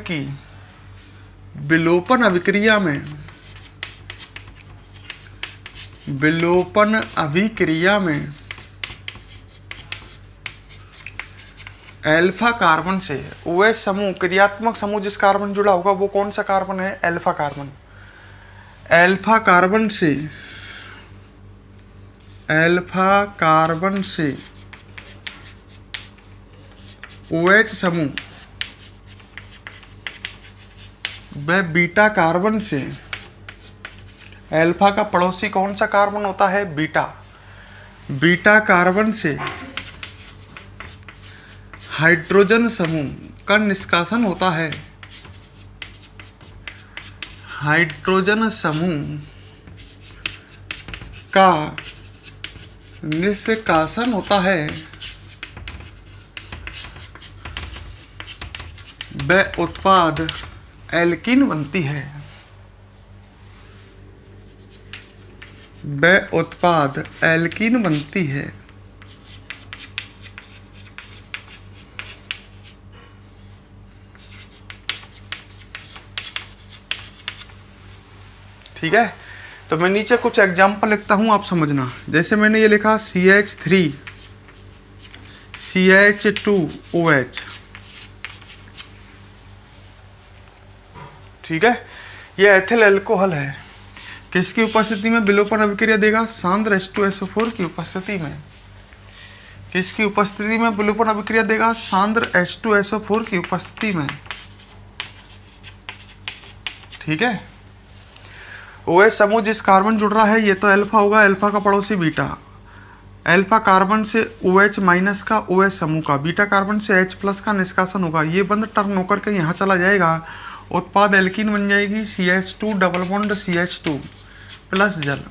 की विलोपन अभिक्रिया में अल्फा कार्बन से OH समूह, क्रियात्मक समूह जिस कार्बन जुड़ा होगा वो कौन सा कार्बन है? Alpha carbon. अल्फा कार्बन से OH समूह व बीटा कार्बन से, अल्फा का पड़ोसी कौन सा कार्बन होता है? बीटा कार्बन से हाइड्रोजन समूह का निष्कासन होता है। हाइड्रोजन समूह का निष्कासन होता है व उत्पाद एल्कीन बनती है। ठीक है, तो मैं नीचे कुछ एग्जाम्पल लिखता हूं, आप समझना। जैसे मैंने ये लिखा CH3 CH2OH। ठीक है, ये एथिल अल्कोहल है। किसकी उपस्थिति में विलोपन अभिक्रिया देगा? सांद्र H2SO4 की उपस्थिति में। किसकी उपस्थिति में विलोपन अभिक्रिया देगा? सांद्र H2SO4 की उपस्थिति में। ठीक है, OH समूह जिस कार्बन जुड़ रहा है ये तो अल्फा होगा, अल्फा का पड़ोसी बीटा। अल्फा कार्बन से OH माइनस का OH समूह का, बीटा कार्बन से H प्लस का निष्कासन होगा। ये बंद टर्न होकर के यहाँ चला जाएगा, उत्पाद एल्कीन बन जाएगी CH2 double bond CH2 plus जल।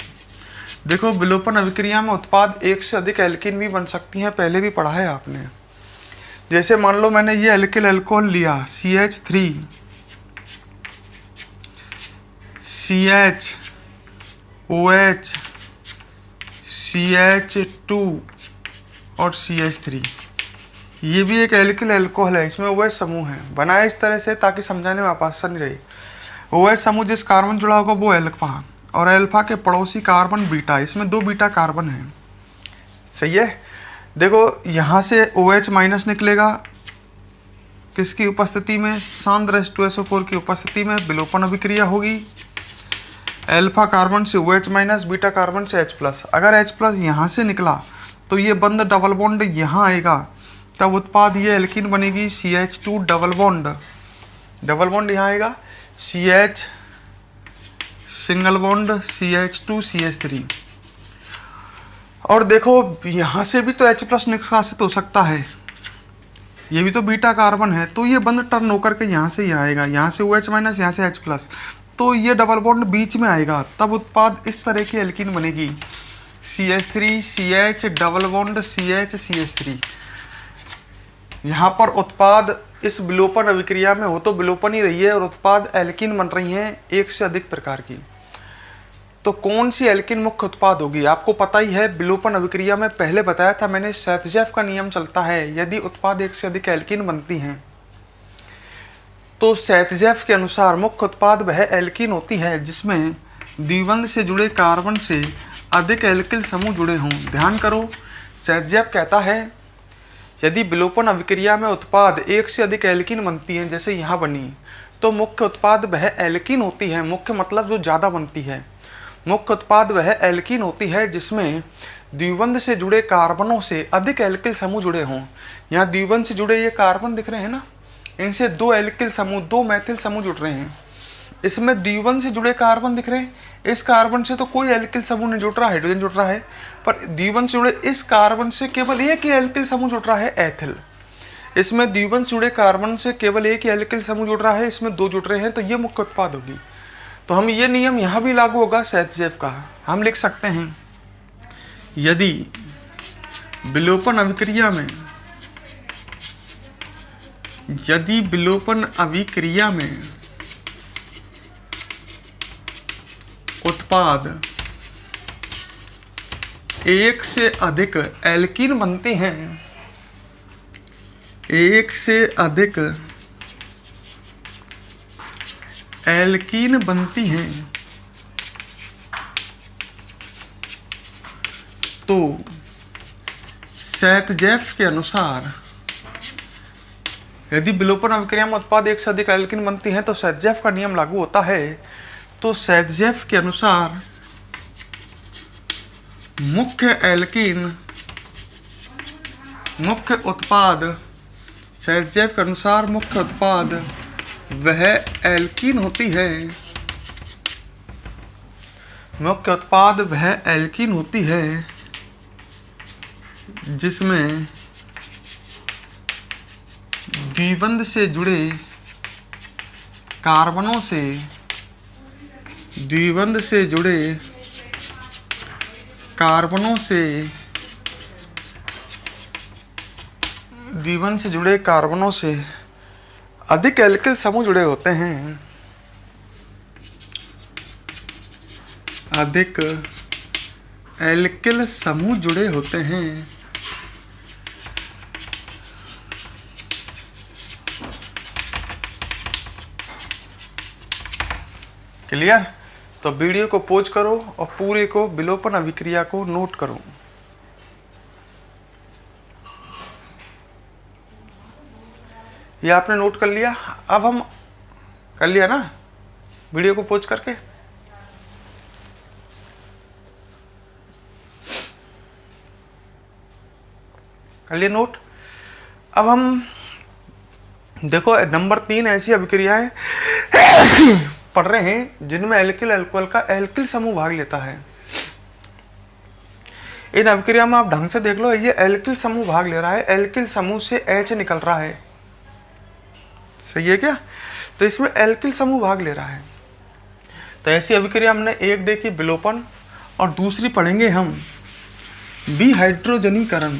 देखो, विलोपन अभिक्रिया में उत्पाद एक से अधिक एल्कीन भी बन सकती हैं, पहले भी पढ़ा है आपने। जैसे मान लो मैंने ये एल्किल अल्कोहल लिया CH3 CH OH CH2 और CH3, ये भी एक एल्किल अल्कोहल है, इसमें OH समूह है। बनाया इस तरह से ताकि समझाने में आसानी रहे। OH समूह जिस कार्बन जुड़ा होगा वो अल्फा, और अल्फा के पड़ोसी कार्बन बीटा, इसमें 2 बीटा कार्बन हैं। सही है। देखो यहाँ से OH माइनस निकलेगा, किसकी उपस्थिति में? सांद्र H2SO4 की उपस्थिति में विलोपन अभिक्रिया होगी। अल्फा कार्बन से OH माइनस, बीटा कार्बन से H प्लस। अगर H प्लस यहाँ से निकला तो ये बंद डबल बॉन्ड यहाँ आएगा, तब उत्पाद ये एल्कीन बनेगी CH2 डबल बॉन्ड यहाँ आएगा CH single bond CH2 CH3। और देखो यहाँ से भी तो H प्लस निष्कासित हो सकता है, ये भी तो बीटा कार्बन है, तो ये बंद टर्न होकर के यहाँ से ही आएगा, यहाँ से OH माइनस, यहाँ से H प्लस, तो ये डबल बॉन्ड बीच में आएगा, तब उत्पाद इस तरह की एल्कीन बनेगी CH3 CH double bond CH CH3। यहाँ पर उत्पाद इस विलोपन अभिक्रिया में हो तो विलोपन ही रही है और उत्पाद एल्कीन बन रही हैं एक से अधिक प्रकार की। तो कौन सी एल्कीन मुख्य उत्पाद होगी? आपको पता ही है, विलोपन अभिक्रिया में पहले बताया था मैंने, सेत्जेफ का नियम चलता है। यदि उत्पाद एक से अधिक एल्कीन बनती हैं तो सेत्जेफ के अनुसार मुख्य उत्पाद वह एल्कीन होती है जिसमें द्विबंध से जुड़े कार्बन से अधिक एल्किल समूह जुड़े हों। ध्यान करो, सेत्जेफ कहता है यदि विलोपन अभिक्रिया में उत्पाद एक से अधिक एल्कीन बनती हैं, जैसे यहाँ बनी, तो मुख्य उत्पाद वह एल्कीन होती है। मुख्य मतलब जो ज़्यादा बनती है। मुख्य उत्पाद वह एल्कीन होती है जिसमें द्विबंध से जुड़े कार्बनों से अधिक एल्किल समूह जुड़े हों। यहाँ द्विबंध से जुड़े ये कार्बन दिख रहे हैं ना, इनसे 2 एल्किल समूह, 2 मैथिल समूह जुड़ रहे हैं। इसमें द्विबंध से जुड़े कार्बन दिख रहे हैं, इस कार्बन से तो कोई एल्किल समूह नहीं जुड़ रहा, हाइड्रोजन जुड़ रहा है, पर द्विबंध से जुड़े इस कार्बन से केवल एक ही एल्किल समूह जुड़ रहा है, एथिल। इसमें द्विबंध से जुड़े कार्बन से केवल एक ही एल्किल समूह जुड़ रहा है, इसमें 2 जुड़ रहे हैं, तो ये मुख्य उत्पाद होगी। तो हम ये नियम यहाँ भी लागू होगा सेत्जेव का। हम लिख सकते हैं यदि विलोपन अभिक्रिया में उत्पाद एक से अधिक एल्कीन बनते हैं, एक से अधिक एल्कीन बनती हैं, तो सेत्जेव के अनुसार यदि विलोपन अभिक्रिया में उत्पाद एक से अधिक एल्कीन बनती हैं तो सेत्जेव का नियम लागू होता है। तो सेत्जेव के अनुसार मुख्य उत्पाद सेत्जेव के अनुसार मुख्य उत्पाद वह एल्कीन होती है, मुख्य उत्पाद वह एल्कीन होती है जिसमें द्विबंध से जुड़े कार्बनों से द्विबंध से जुड़े कार्बनों से अधिक एल्किल समूह जुड़े होते हैं, अधिक एल्किल समूह जुड़े होते हैं। क्लियर? तो वीडियो को पॉज करो और पूरे को विलोपन अभिक्रिया को नोट करो। ये आपने नोट कर लिया। अब हम कर लिया ना वीडियो को पॉज करके। कर लिया नोट। अब हम देखो नंबर 3 ऐसी अभिक्रियाएं पढ़ रहे हैं जिनमें एल्किल अल्कोहल का एल्किल समूह भाग लेता है। इन अभिक्रिया में आप ढंग से देख लो, ये एल्किल समूह भाग ले रहा है, एल्किल समूह से H निकल रहा है, सही है क्या? तो इसमें एल्किल समूह भाग ले रहा है। तो ऐसी अभिक्रिया हमने एक देखी विलोपन, और दूसरी पढ़ेंगे हम विहाइड्रोजनीकरण।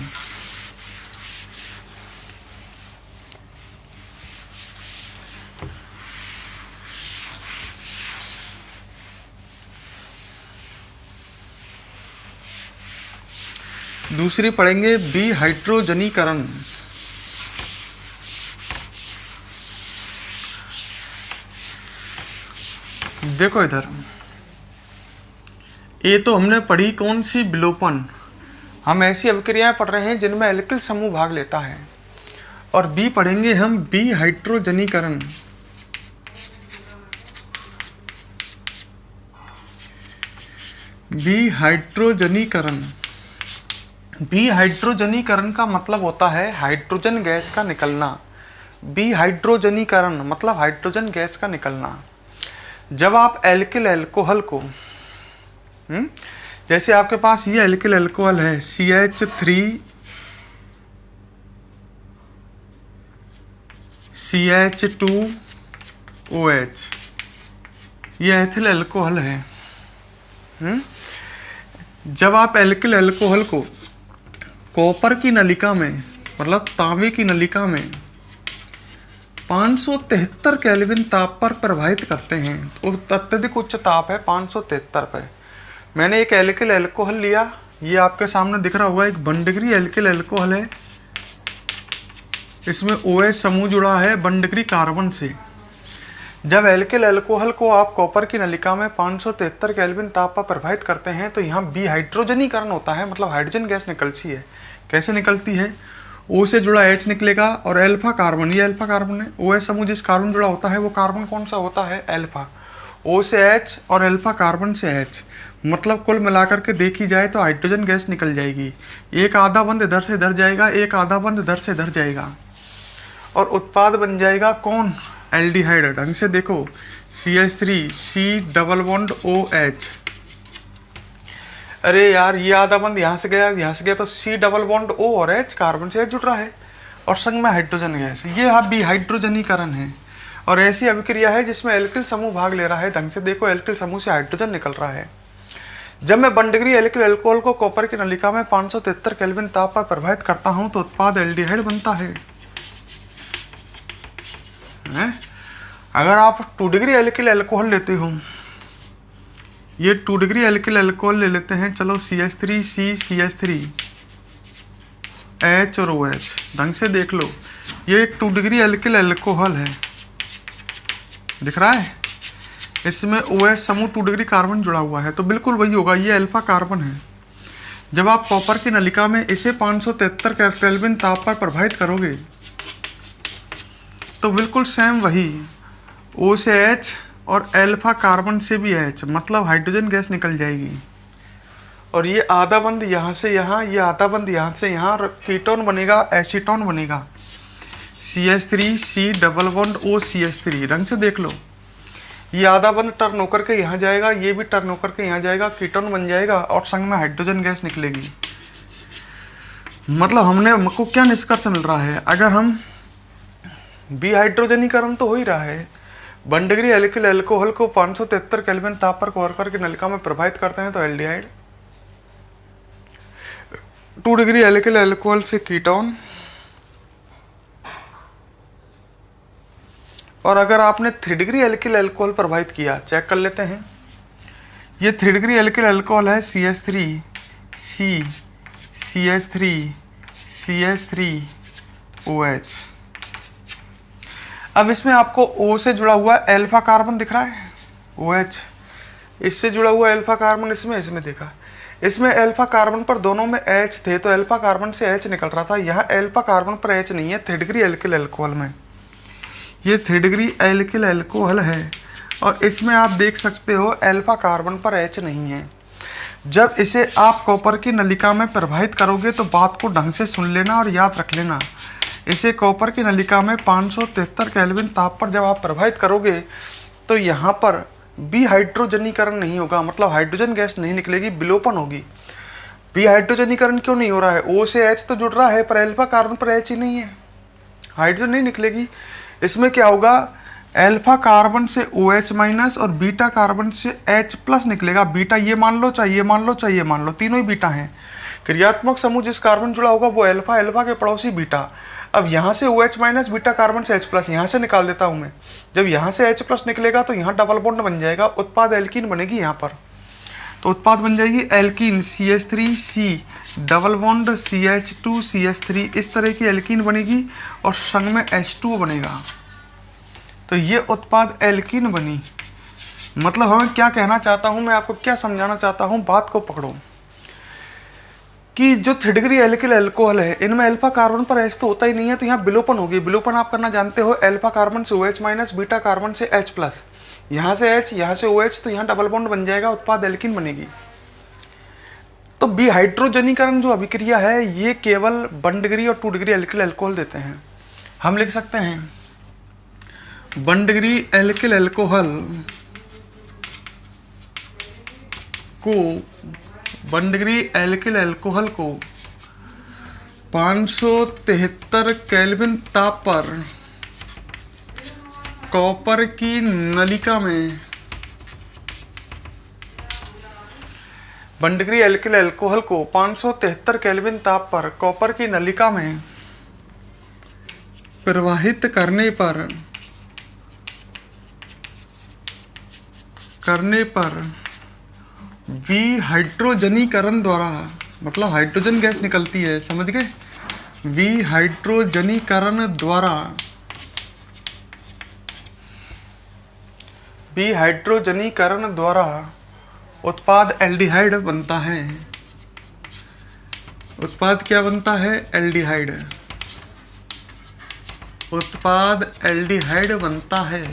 दूसरी पढ़ेंगे विहाइड्रोजनीकरण। देखो इधर, ये तो हमने पढ़ी कौन सी? विलोपन। हम ऐसी अभिक्रियाएं पढ़ रहे हैं जिनमें एल्किल समूह भाग लेता है। और बी पढ़ेंगे हम विहाइड्रोजनीकरण। विहाइड्रोजनीकरण, विहाइड्रोजनीकरण का मतलब होता है हाइड्रोजन गैस का निकलना। विहाइड्रोजनीकरण मतलब हाइड्रोजन गैस का निकलना। जब आप एल्किल अल्कोहल को जैसे आपके पास ये एल्किल अल्कोहल है CH2OH, ये एथिल अल्कोहल है। जब आप एल्किल अल्कोहल को कॉपर की नलिका में मतलब तांबे की नलिका में 573 केल्विन ताप पर प्रवाहित करते हैं, तो अत्यधिक उच्च ताप है 573 पे। मैंने एक एल्किल अल्कोहल लिया, ये आपके सामने दिख रहा होगा, एक 1 डिग्री एल्किल अल्कोहल है, इसमें OH समूह जुड़ा है 1 डिग्री कार्बन से। जब एल्किल अल्कोहल को आप कॉपर की नलिका में 573 केल्विन ताप पर प्रवाहित करते हैं तो यहाँ विहाइड्रोजनीकरण होता है, मतलब हाइड्रोजन गैस निकलती है। कैसे निकलती है? O से जुड़ा H निकलेगा और अल्फा कार्बन, ये अल्फा कार्बन है। OH समूह जिस कार्बन जुड़ा होता है वो कार्बन कौन सा होता है? अल्फा। O से H और अल्फा कार्बन से H, मतलब कुल मिलाकर के देखी जाए तो हाइड्रोजन गैस निकल जाएगी। एक आधा बंद इधर से इधर जाएगा, एक आधा बंद इधर से इधर जाएगा, और उत्पाद बन जाएगा कौन? एल्डिहाइड। ढंग से देखो, CH3 C double bond OH। अरे यार ये आधा बंद यहाँ से गया तो C डबल बॉन्ड O और H, कार्बन से H जुड़ रहा है और संग में हाइड्रोजन गैस। ये आप डिहाइड्रोजनीकरण है और ऐसी अभिक्रिया है जिसमें एल्किल समूह भाग ले रहा है। ढंग से देखो, एल्किल समूह से हाइड्रोजन निकल रहा है। जब मैं 1 डिग्री एल्किल अल्कोहल को कॉपर की नलिका में 573 केल्विन ताप पर प्रभावित करता हूं तो उत्पाद एल्डिहाइड बनता है। अगर आप 2 डिग्री एल्किल अल्कोहल लेते हो, ये 2 डिग्री एल्किल अल्कोहल ले लेते हैं, चलो CH3C CH3 H और OH। ढंग से देख लो, ये 2 डिग्री एल्किल अल्कोहल है, दिख रहा है, इसमें OH समूह 2 डिग्री कार्बन जुड़ा हुआ है, तो बिल्कुल वही होगा, ये अल्फा कार्बन है। जब आप कॉपर की नलिका में इसे 573 केल्विन ताप पर प्रभावित करोगे तो बिल्कुल सेम वही O से H और अल्फा कार्बन से भी H, मतलब हाइड्रोजन गैस निकल जाएगी। और ये आधा बंद यहाँ से यहाँ, ये आधा बंद यहाँ से यहाँ, कीटोन बनेगा, एसीटोन बनेगा, CH3 C double bond O CH3। ढंग से देख लो, ये आधा बंद टर्न होकर के यहाँ जाएगा, ये भी टर्न होकर के यहाँ जाएगा, कीटोन बन जाएगा और संग में हाइड्रोजन गैस निकलेगी। मतलब हमको क्या निष्कर्ष मिल रहा है, अगर हम विहाइड्रोजनीकरण तो हो ही रहा है, 1 डिग्री एल्किल अल्कोहल को 573 केल्विन ताप पर कॉपर की नलिका में प्रभावित करते हैं तो एल्डिहाइड, 2 डिग्री एल्किल अल्कोहल से कीटोन, और अगर आपने 3 डिग्री एल्किल अल्कोहल प्रभावित किया, चेक कर लेते हैं, ये 3 डिग्री एल्किल अल्कोहल है CH3 C CH3 CH3 OH। अब इसमें आपको O से जुड़ा हुआ अल्फा कार्बन दिख रहा है, OH, इससे जुड़ा हुआ अल्फा कार्बन इसमें देखा, इसमें अल्फा कार्बन पर दोनों में H थे तो अल्फा कार्बन से H निकल रहा था। यहाँ अल्फा कार्बन पर H नहीं है 3 डिग्री एल्किल अल्कोहल में, ये 3 डिग्री एल्किल अल्कोहल है और इसमें आप देख सकते हो अल्फा कार्बन पर H नहीं है। जब इसे आप कॉपर की नलिका में प्रभावित करोगे तो बात को ढंग से सुन लेना और याद रख लेना। इसे कॉपर की नलिका में 573 केल्विन ताप पर जब आप प्रभावित करोगे तो यहाँ पर विहाइड्रोजनीकरण नहीं होगा, मतलब हाइड्रोजन गैस नहीं निकलेगी, विलोपन होगी। विहाइड्रोजनीकरण क्यों नहीं हो रहा है, O से H तो जुड़ रहा है पर अल्फा कार्बन पर H ही नहीं है, हाइड्रोजन नहीं निकलेगी। इसमें क्या होगा, अल्फा कार्बन से OH माइनस और बीटा कार्बन से H प्लस निकलेगा। बीटा ये मान लो, चाहिए मान लो, चाहिए मान लो, तीनों ही बीटा हैं। क्रियात्मक समूह जिस कार्बन जुड़ा होगा वो अल्फा, अल्फा के पड़ोसी बीटा। अब यहाँ से OH माइनस बीटा कार्बन से H प्लस यहाँ से निकाल देता हूँ मैं। जब यहाँ से H प्लस निकलेगा तो यहाँ डबल बॉन्ड बन जाएगा, उत्पाद एल्कीन बनेगी यहाँ पर। तो उत्पाद बन जाएगी alkene CH3C double bond CH2 CH3, इस तरह की एल्कीन बनेगी और संग में H2 बनेगा। तो ये उत्पाद एल्कीन बनी। मतलब हमें क्या कहना चाहता हूँ मैं, आपको क्या समझाना चाहता हूँ, बात को पकड़ो कि जो 3 डिग्री एल्किल अल्कोहल है इनमें अल्फा कार्बन पर H तो होता ही नहीं है, तो यहाँ विलोपन होगी। विलोपन आप करना जानते हो, अल्फा कार्बन से OH माइनस, बीटा कार्बन से H प्लस, यहाँ से H, यहाँ से OH, तो यहाँ डबल बॉन्ड बन जाएगा, उत्पाद एल्कीन बनेगी। तो विहाइड्रोजनीकरण जो अभिक्रिया है ये केवल 1 डिग्री और 2 डिग्री एल्किल अल्कोहल देते हैं। हम लिख सकते हैं 1 डिग्री एल्किल अल्कोहल को 1 डिग्री एल्किल अल्कोहल को 573 केल्विन ताप पर कॉपर की नलिका में 1 डिग्री एल्किल अल्कोहल को 573 केल्विन ताप पर कॉपर की नलिका में प्रवाहित करने पर विहाइड्रोजनीकरण द्वारा, मतलब हाइड्रोजन गैस निकलती है, समझ गए, विहाइड्रोजनीकरण द्वारा उत्पाद एल्डिहाइड बनता है। उत्पाद क्या बनता है, एल्डिहाइड, उत्पाद एल्डिहाइड बनता है।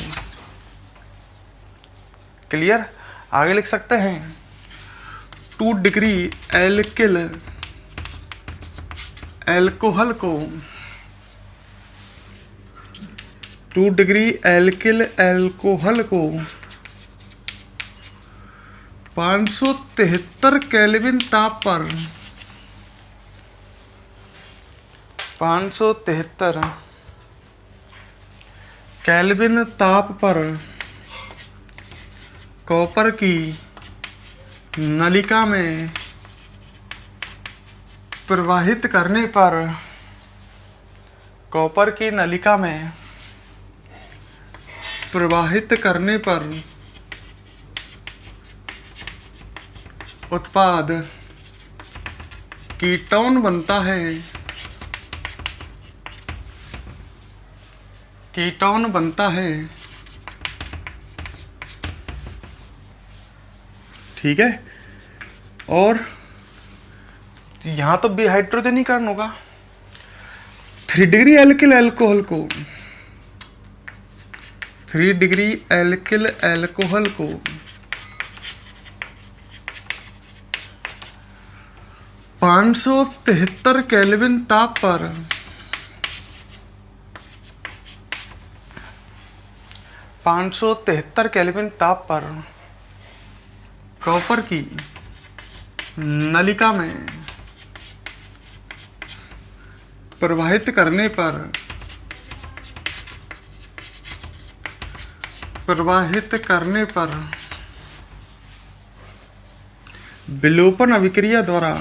क्लियर, आगे लिख सकते हैं 2 डिग्री एल्किल अल्कोहल को 2 डिग्री एल्किल एल्कोहल को 573 केल्विन ताप पर 573 केल्विन ताप पर कॉपर की नलिका में प्रवाहित करने पर कॉपर की नलिका में प्रवाहित करने पर उत्पाद कीटोन बनता है। कीटोन बनता है। ठीक है। और यहां तो भी हाइड्रोजनीकरण होगा। 3 डिग्री एल्किल एल्कोहल को 3 डिग्री एल्किल एल्कोहल को 573 केल्विन ताप पर 573 केल्विन ताप पर कॉपर की नलिका में प्रवाहित करने पर विलोपन अभिक्रिया द्वारा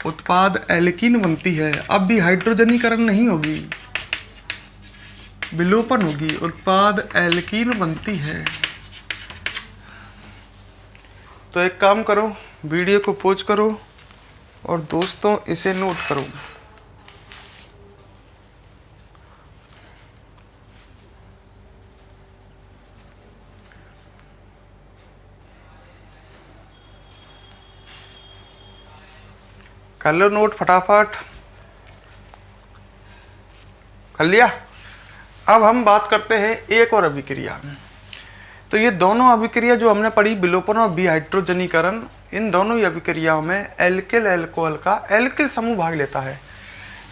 उत्पाद एल्कीन बनती है। अब भी हाइड्रोजनीकरण नहीं होगी, विलोपन होगी, उत्पाद एल्कीन बनती है। तो एक काम करो, वीडियो को पॉज करो और दोस्तों इसे नोट करो। कर लो नोट फटाफट। कर लिया? अब हम बात करते हैं एक और अभिक्रिया। तो ये दोनों अभिक्रिया जो हमने पढ़ी, विलोपन और विहाइड्रोजनीकरण, इन दोनों ही अभिक्रियाओं में एल्किल एल्कोहल का एल्किल समूह भाग लेता है।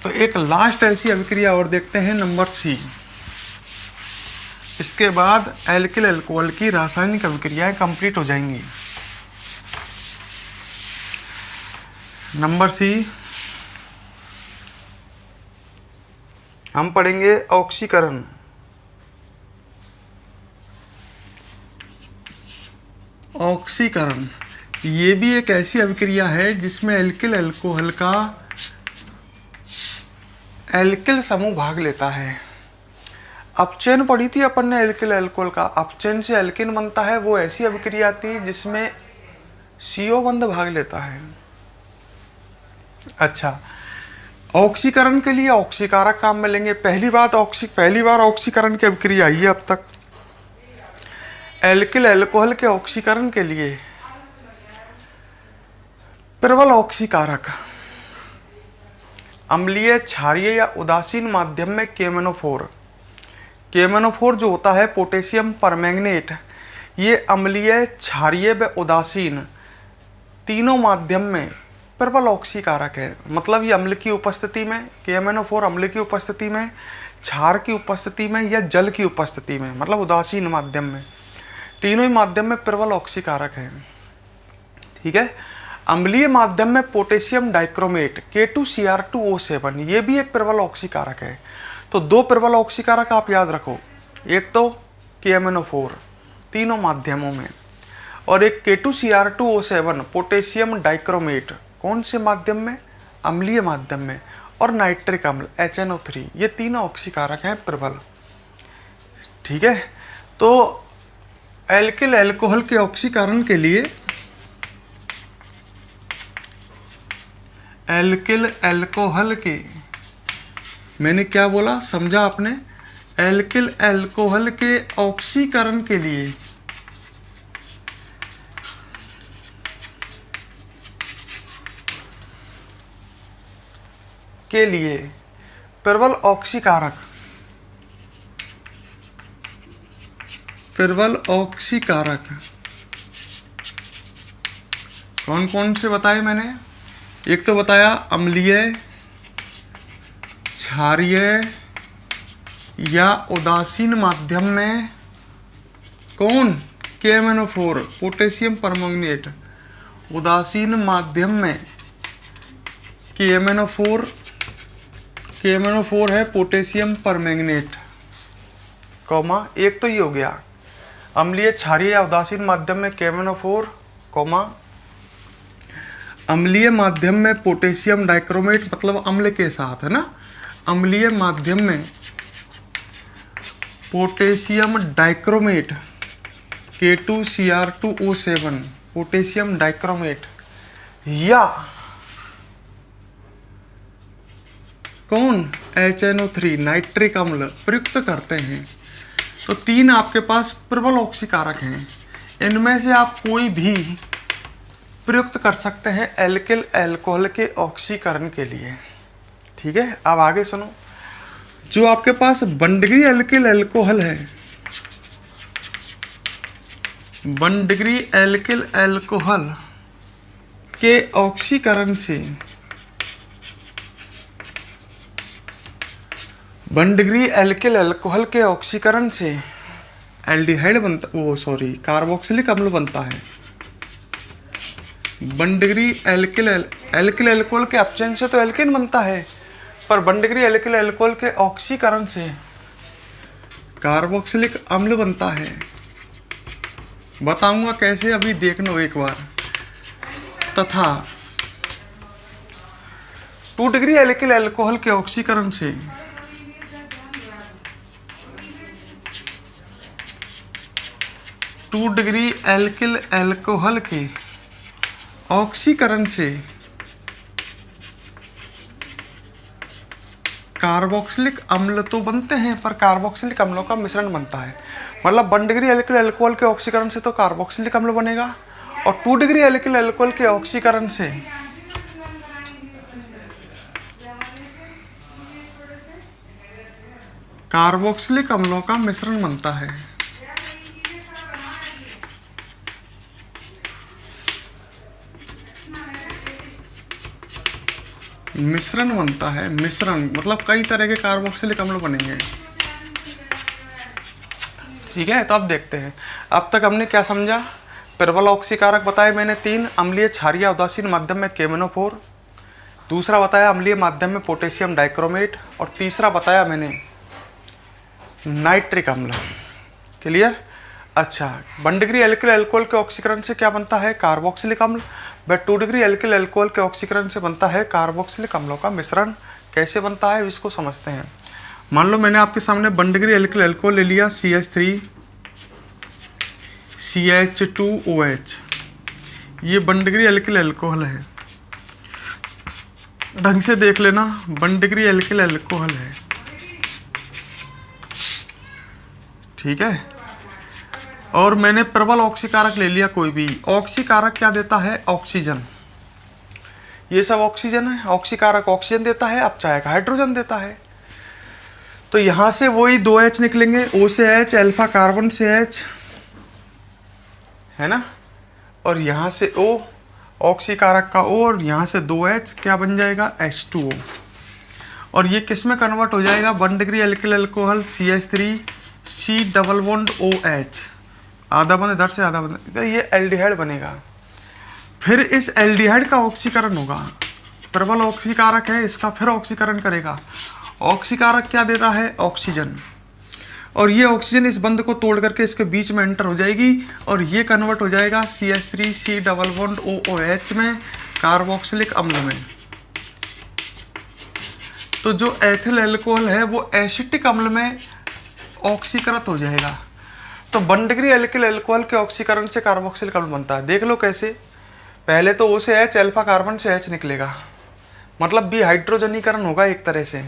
तो एक लास्ट ऐसी अभिक्रिया और देखते हैं, नंबर सी। इसके बाद एल्किल एल्कोहल की रासायनिक अभिक्रियाएं कंप्लीट हो जाएंगी। नंबर सी हम पढ़ेंगे ऑक्सीकरण। ऑक्सीकरण ये भी एक ऐसी अभिक्रिया है जिसमें एल्किल एल्कोहल का एल्किल समूह भाग लेता है। अपचयन पढ़ी थी अपन ने एल्किल एल्कोहल का, अपचयन से एल्किन बनता है। वो ऐसी अभिक्रिया थी जिसमें CO बंध भाग लेता है। अच्छा, ऑक्सीकरण के लिए ऑक्सीकारक काम में लेंगे। पहली बार ऑक्सीकरण की अभिक्रिया आई है अब तक। एल्किल एल्कोहल के ऑक्सीकरण के लिए प्रबल ऑक्सीकारक अम्लीय, क्षारीय या उदासीन माध्यम में केमेनोफोर जो होता है पोटेशियम परमैंगनेट, ये अम्लीय, क्षारीय व उदासीन तीनों माध्यम में प्रबल ऑक्सीकारक है। मतलब ये अम्ल की उपस्थिति में, केमेनोफोर अम्ल की उपस्थिति में, क्षार की उपस्थिति में या जल की उपस्थिति में, मतलब उदासीन माध्यम में, तीनों ही माध्यम में प्रबल ऑक्सीकारक है। ठीक है। अम्लीय माध्यम में पोटेशियम डाइक्रोमेट K2Cr2O7, ये भी एक प्रबल ऑक्सीकारक है। तो 2 प्रबल ऑक्सीकारक आप याद रखो, एक तो KMnO4 तीनों माध्यमों में, और एक K2Cr2O7 पोटेशियम डाइक्रोमेट कौन से माध्यम में? अम्लीय माध्यम में, और नाइट्रिक अम्ल HNO3, ये तीनों ऑक्सीकारक हैं प्रबल। ठीक है। तो एल्किल एल्कोहल के ऑक्सीकरण के लिए एल्किल एल्कोहल के, मैंने क्या बोला समझा आपने? एल्किल एल्कोहल के ऑक्सीकरण के लिए प्रबल ऑक्सीकारक कौन कौन से बताए मैंने? एक तो बताया अम्लीय, क्षारीय या उदासीन माध्यम में कौन, KMnO4 पोटेशियम परमैंगनेट। उदासीन माध्यम में KMnO4 है पोटेशियम परमैंगनेट, कॉमा एक तो ये हो गया अम्लीय, क्षारीय या उदासीन माध्यम में KMnO4, कॉमा अम्लीय माध्यम में पोटेशियम डाइक्रोमेट, मतलब अम्ल के साथ, है ना। अम्लीय माध्यम में potassium dichromate K2Cr2O7 potassium dichromate, या कौन HNO3 नाइट्रिक अम्ल प्रयुक्त करते हैं। तो 3 आपके पास प्रबल ऑक्सीकारक हैं, इनमें से आप कोई भी प्रयुक्त कर सकते हैं एल्किल अल्कोहल के ऑक्सीकरण के लिए। ठीक है, अब आगे सुनो। जो आपके पास 1 डिग्री एल्किल अल्कोहल है, 1 डिग्री एल्किल अल्कोहल के ऑक्सीकरण से 1 डिग्री एल्किल अल्कोहल के ऑक्सीकरण से एल्डिहाइड बनता, कार्बोक्सिलिक अम्ल बनता है। 1 डिग्री एल्किल अल्कोहल के अपचयन से तो एल्केन बनता है, पर 1 डिग्री एल्किल अल्कोहल के ऑक्सीकरण से कार्बोक्सिलिक अम्ल बनता है। बताऊंगा कैसे, अभी देख लो एक बार। तथा 2 डिग्री एल्किल अल्कोहल के ऑक्सीकरण से 2 डिग्री एल्किल अल्कोहल के ऑक्सीकरण से कार्बोक्सिलिक अम्ल तो बनते हैं, पर कार्बोक्सिलिक अम्लों का मिश्रण बनता है। मतलब 1 डिग्री एल्किल अल्कोहल के ऑक्सीकरण से तो कार्बोक्सिलिक अम्ल बनेगा, और 2 डिग्री एल्किल अल्कोहल के ऑक्सीकरण से कार्बोक्सिलिक अम्लों का मिश्रण बनता है। मिश्रण बनता है, मिश्रण मतलब कई तरह के कार्बोक्सिलिक अम्ल बनेंगे। ठीक है, तो अब देखते हैं। अब तक हमने क्या समझा, प्रबल ऑक्सीकारक बताए मैंने 3, अम्लीय, क्षारीय, उदासीन माध्यम में KMnO4, दूसरा बताया अम्लीय माध्यम में पोटेशियम डाइक्रोमेट, और तीसरा बताया मैंने नाइट्रिक अम्ल। क्लियर। अच्छा, 1 डिग्री एल्किल अल्कोहल के ऑक्सीकरण से क्या बनता है, कार्बोक्सिलिक अम्ल। वह 2 डिग्री एल्किल अल्कोहल के ऑक्सीकरण से बनता है कार्बोक्सिलिक अम्लों का मिश्रण। कैसे बनता है इसको समझते हैं। मान लो मैंने आपके सामने 1 डिग्री एल्किल अल्कोहल ले लिया, CH3 CH2OH, ये 1 डिग्री एल्किल अल्कोहल है। ढंग से देख लेना, 1 डिग्री एल्किल अल्कोहल है। ठीक है, और मैंने प्रबल ऑक्सीकारक ले लिया कोई भी। ऑक्सीकारक क्या देता है, ऑक्सीजन। ये सब ऑक्सीजन है, ऑक्सीकारक ऑक्सीजन देता है, अपचायक हाइड्रोजन देता है। तो यहां से वही 2H निकलेंगे, O से H, अल्फा कार्बन से H, है ना, और यहां से O, ऑक्सीकारक का O, और यहां से 2H क्या बन जाएगा, H2O। और ये किस में कन्वर्ट हो जाएगा, 1 degree alkyl alcohol CH3 C double bond OH, आधा बंद इधर से आधा बंद, तो ये एल्डिहाइड बनेगा। फिर इस एल्डिहाइड का ऑक्सीकरण होगा, प्रबल ऑक्सीकारक है, इसका फिर ऑक्सीकरण करेगा। ऑक्सीकारक क्या देता है, ऑक्सीजन, और ये ऑक्सीजन इस बंध को तोड़ करके इसके बीच में एंटर हो जाएगी, और ये कन्वर्ट हो जाएगा CH3 C double bond OH में, कार्बोक्सिलिक अम्ल में। तो जो एथिल अल्कोहल है वो एसिटिक अम्ल में ऑक्सीकृत हो जाएगा। तो 1 डिग्री एल्किल अल्कोहल के ऑक्सीकरण से कार्बोक्सिलिक अम्ल बनता है। देख लो कैसे, पहले तो O से H, अल्फा कार्बन से H निकलेगा, मतलब भी हाइड्रोजनीकरण होगा एक तरह से।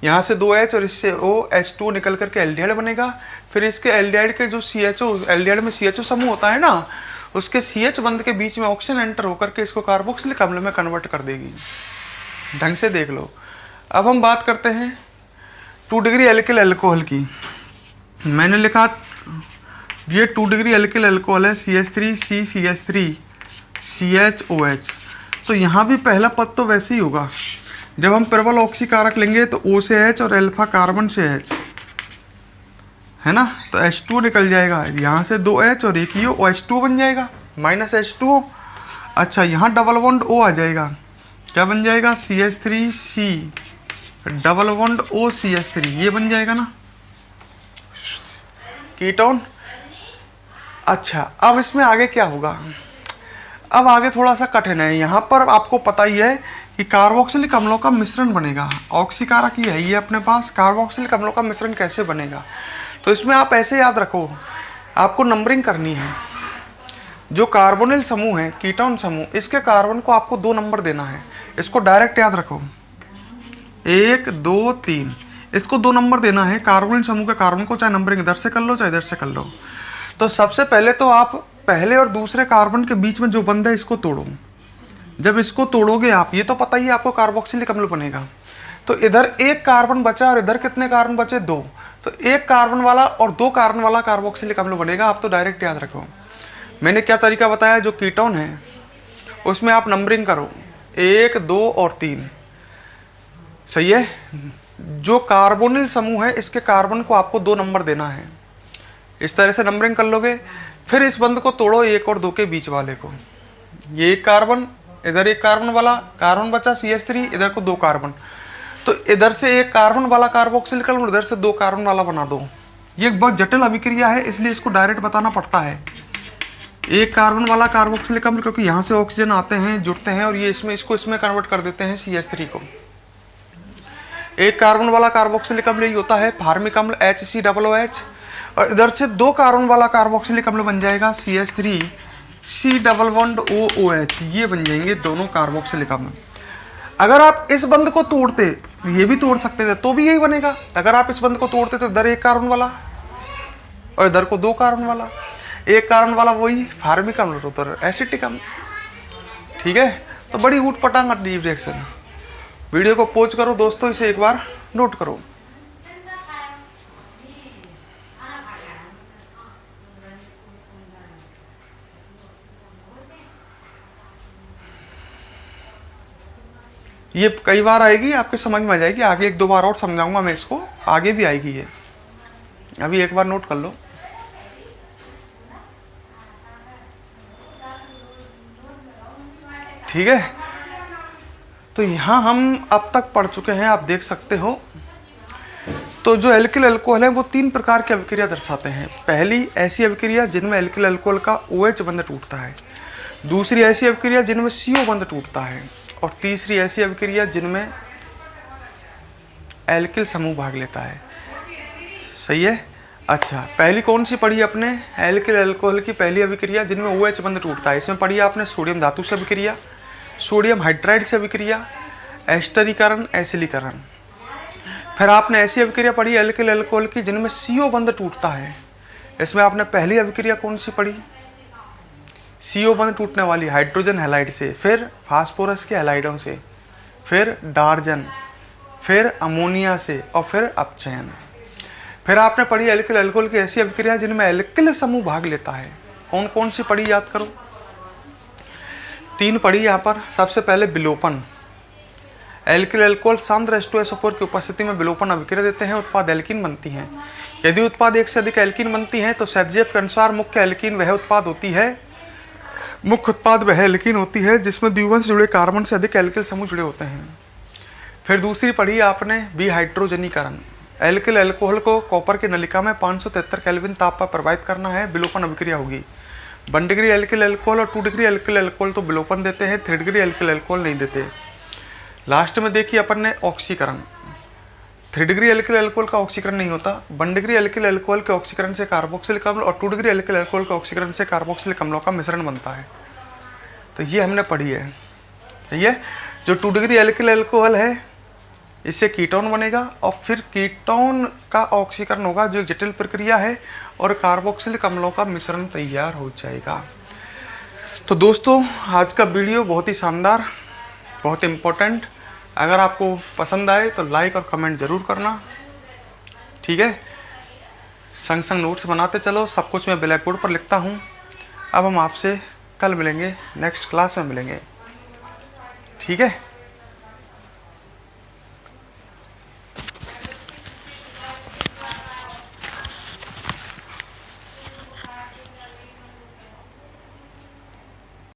यहाँ से 2H और इससे O, H2 निकल करके एल्डिहाइड बनेगा। फिर इसके एल्डिहाइड के जो CHO, एल्डिहाइड में CHO समूह होता है ना, उसके CH बंध के बीच में ऑक्सीजन एंटर होकर के इसको कार्बोक्सिलिक अम्ल में कन्वर्ट कर देगी। ढंग से देख लो। अब हम बात करते हैं 2 डिग्री एल्किल अल्कोहल की। मैंने लिखा ये 2 डिग्री एल्किल अल्कोहल है, CH3 C CH3 CHOH। तो यहाँ भी पहला पद तो वैसे ही होगा। जब हम प्रबल ऑक्सीकारक लेंगे तो O से H और अल्फा कार्बन से H, है ना, तो H2O निकल जाएगा। यहाँ से 2H और एक ये OH2 बन जाएगा, माइनस H2O। अच्छा, यहाँ डबल बॉन्ड O आ जाएगा, क्या बन जाएगा, CH3C double bond O CH3, ये बन जाएगा ना कीटोन। अच्छा, अब इसमें आगे क्या होगा, अब आगे थोड़ा सा कठिन है। यहाँ पर आपको पता ही है कि कार्बोक्सिलिक अम्लों का मिश्रण बनेगा। ऑक्सीकारक ही है ये अपने पास, कार्बोक्सिलिक अम्लों का मिश्रण कैसे बनेगा, तो इसमें आप ऐसे याद रखो, आपको नंबरिंग करनी है। जो कार्बोनिल समूह है, कीटोन समूह, इसके कार्बन को आपको 2 नंबर देना है। इसको डायरेक्ट याद रखो, 1 2 3, इसको 2 नंबर देना है कार्बोनिल समूह के कार्बन को, चाहे नंबरिंग इधर से कर लो चाहे इधर से कर लो। तो सबसे पहले तो आप पहले और दूसरे कार्बन के बीच में जो बंध है इसको तोड़ो। जब इसको तोड़ोगे आप, ये तो पता ही है आपको कार्बोक्सिलिक अम्ल बनेगा। तो इधर एक कार्बन बचा और इधर कितने कार्बन बचे, 2, तो एक कार्बन वाला और 2 कार्बन वाला कार्बोक्सिलिक अम्ल बनेगा। आप तो डायरेक्ट याद रखो। मैंने क्या तरीका बताया, जो कीटोन है उसमें आप नंबरिंग करो 1 2 और 3, सही है। जो कार्बोनिल समूह है इसके कार्बन को आपको 2 नंबर देना है। इस तरह से नंबरिंग कर लोगे। फिर इस बंध को तोड़ो 1 और 2 के बीच वाले को, ये एक कार्बन, इधर एक कार्बन वाला कार्बन बचा CH3, इधर को 2 कार्बन, तो इधर से एक कार्बन वाला कार्बोक्सिलिक अम्ल, इधर से 2 कार्बन वाला बना दो। ये एक बहुत जटिल अभिक्रिया है, इसलिए इसको डायरेक्ट बताना पड़ता है। एक कार्बन वाला कार्बोक्सिलिक अम्ल, क्योंकि यहाँ से ऑक्सीजन आते हैं, जुड़ते हैं और ये इसको इसमें कन्वर्ट कर देते हैं CH3 को। एक कार्बन वाला कार्बोक्सिलिक अम्ल यही होता है फार्मिक अम्ल HCOOH, और इधर से 2 कार्बन वाला कार्बोक्सिलिक अम्ल बन जाएगा CH3C डबल बॉन्ड OOH, ये बन जाएंगे दोनों कार्बोक्सिलिक अम्ल। अगर आप इस बंध को तोड़ते, ये भी तोड़ सकते थे तो भी यही बनेगा। अगर आप इस बंध को तोड़ते तो इधर एक कार्बन वाला और इधर को 2 कार्बन वाला, एक कार्बन वाला वही फार्मिक अम्ल, उधर एसिटिक अम्ल, ठीक है। तो बड़ी ऊट पटांग अजीब रिएक्शन। वीडियो को पॉज करो दोस्तों, इसे एक बार नोट करो। ये कई बार आएगी, आपके समझ में आ जाएगी। आगे 1 2 बार और समझाऊंगा मैं इसको, आगे भी आएगी ये। अभी एक बार नोट कर लो। ठीक है, तो यहाँ हम अब तक पढ़ चुके हैं, आप देख सकते हो। तो जो एल्किल अल्कोहल है वो 3 प्रकार की अभिक्रिया दर्शाते हैं। पहली ऐसी अभिक्रिया जिनमें एल्किल अल्कोहल का OH बंध टूटता है, दूसरी ऐसी अभिक्रिया जिनमें CO बंध टूटता है, और तीसरी ऐसी अभिक्रिया जिनमें एल्किल समूह भाग लेता है, सही है। अच्छा, पहली कौन सी पढ़ी अपने, एल्किल अल्कोहल की पहली अभिक्रिया जिनमें OH बंध टूटता है। इसमें पढ़ी आपने सोडियम धातु से अभिक्रिया, सोडियम हाइड्राइड से अभिक्रिया, एस्टरीकरण, एसिलीकरण। फिर आपने ऐसी अभिक्रिया पढ़ी एल्किल अल्कोहल की जिनमें CO बंध टूटता है। इसमें आपने पहली अभिक्रिया कौन सी पढ़ी, CO बंध टूटने वाली हाइड्रोजन हैलाइड से, फिर फास्फोरस के हैलाइडों से, फिर डार्जन, फिर अमोनिया से, और फिर अपचयन। फिर आपने पढ़ी एल्किल अल्कोहल की ऐसी अभिक्रिया जिनमें एल्किल समूह भाग लेता है। कौन कौन सी पढ़ी, याद करो। 3 पढ़ी यहाँ पर। सबसे पहले विलोपन। एल्किल अल्कोहल सांद्र H2SO4 की उपस्थिति में विलोपन अभिक्रिया देते हैं, उत्पाद एल्कीन बनती हैं। यदि उत्पाद 1 से अधिक एल्कीन बनती हैं तो सेटजेफ के अनुसार मुख्य एल्कीन वह उत्पाद होती है, मुख्य उत्पाद वह एल्कीन होती है जिसमें द्विबंध से जुड़े कार्बन से अधिक एल्किल समूह जुड़े होते हैं। फिर दूसरी पढ़ी आपने विहाइड्रोजनीकरण। एल्किल अल्कोहल को कॉपर की नलिका में 573 केल्विन ताप पर प्रवाहित करना है, विलोपन अभिक्रिया होगी। 1 डिग्री एल्किल अल्कोहल और 2 डिग्री एल्किल अल्कोहल तो विलोपन देते हैं, 3 डिग्री एल्किल अल्कोहल नहीं देते। लास्ट में देखिए अपन ने ऑक्सीकरण। 3 डिग्री एल्किल अल्कोहल का ऑक्सीकरण नहीं होता। 1 डिग्री एल्किल अल्कोहल के ऑक्सीकरण से कार्बोक्सिलिक अम्ल और 2 डिग्री एल्किल अल्कोहल के ऑक्सीकरण से कार्बोक्सिलिक अम्लों का मिश्रण बनता है। तो ये हमने पढ़ी है। ये जो 2 डिग्री एल्किल अल्कोहल है इससे कीटोन बनेगा और फिर कीटोन का ऑक्सीकरण होगा, जो एक जटिल प्रक्रिया है, और कार्बोक्सिलिक अम्लों का मिश्रण तैयार हो जाएगा। तो दोस्तों आज का वीडियो बहुत ही शानदार, बहुत इम्पोर्टेंट। अगर आपको पसंद आए तो लाइक और कमेंट ज़रूर करना, ठीक है। संग संग नोट्स बनाते चलो, सब कुछ मैं ब्लैक बोर्ड पर लिखता हूँ। अब हम आपसे कल मिलेंगे, नेक्स्ट क्लास में मिलेंगे। ठीक है।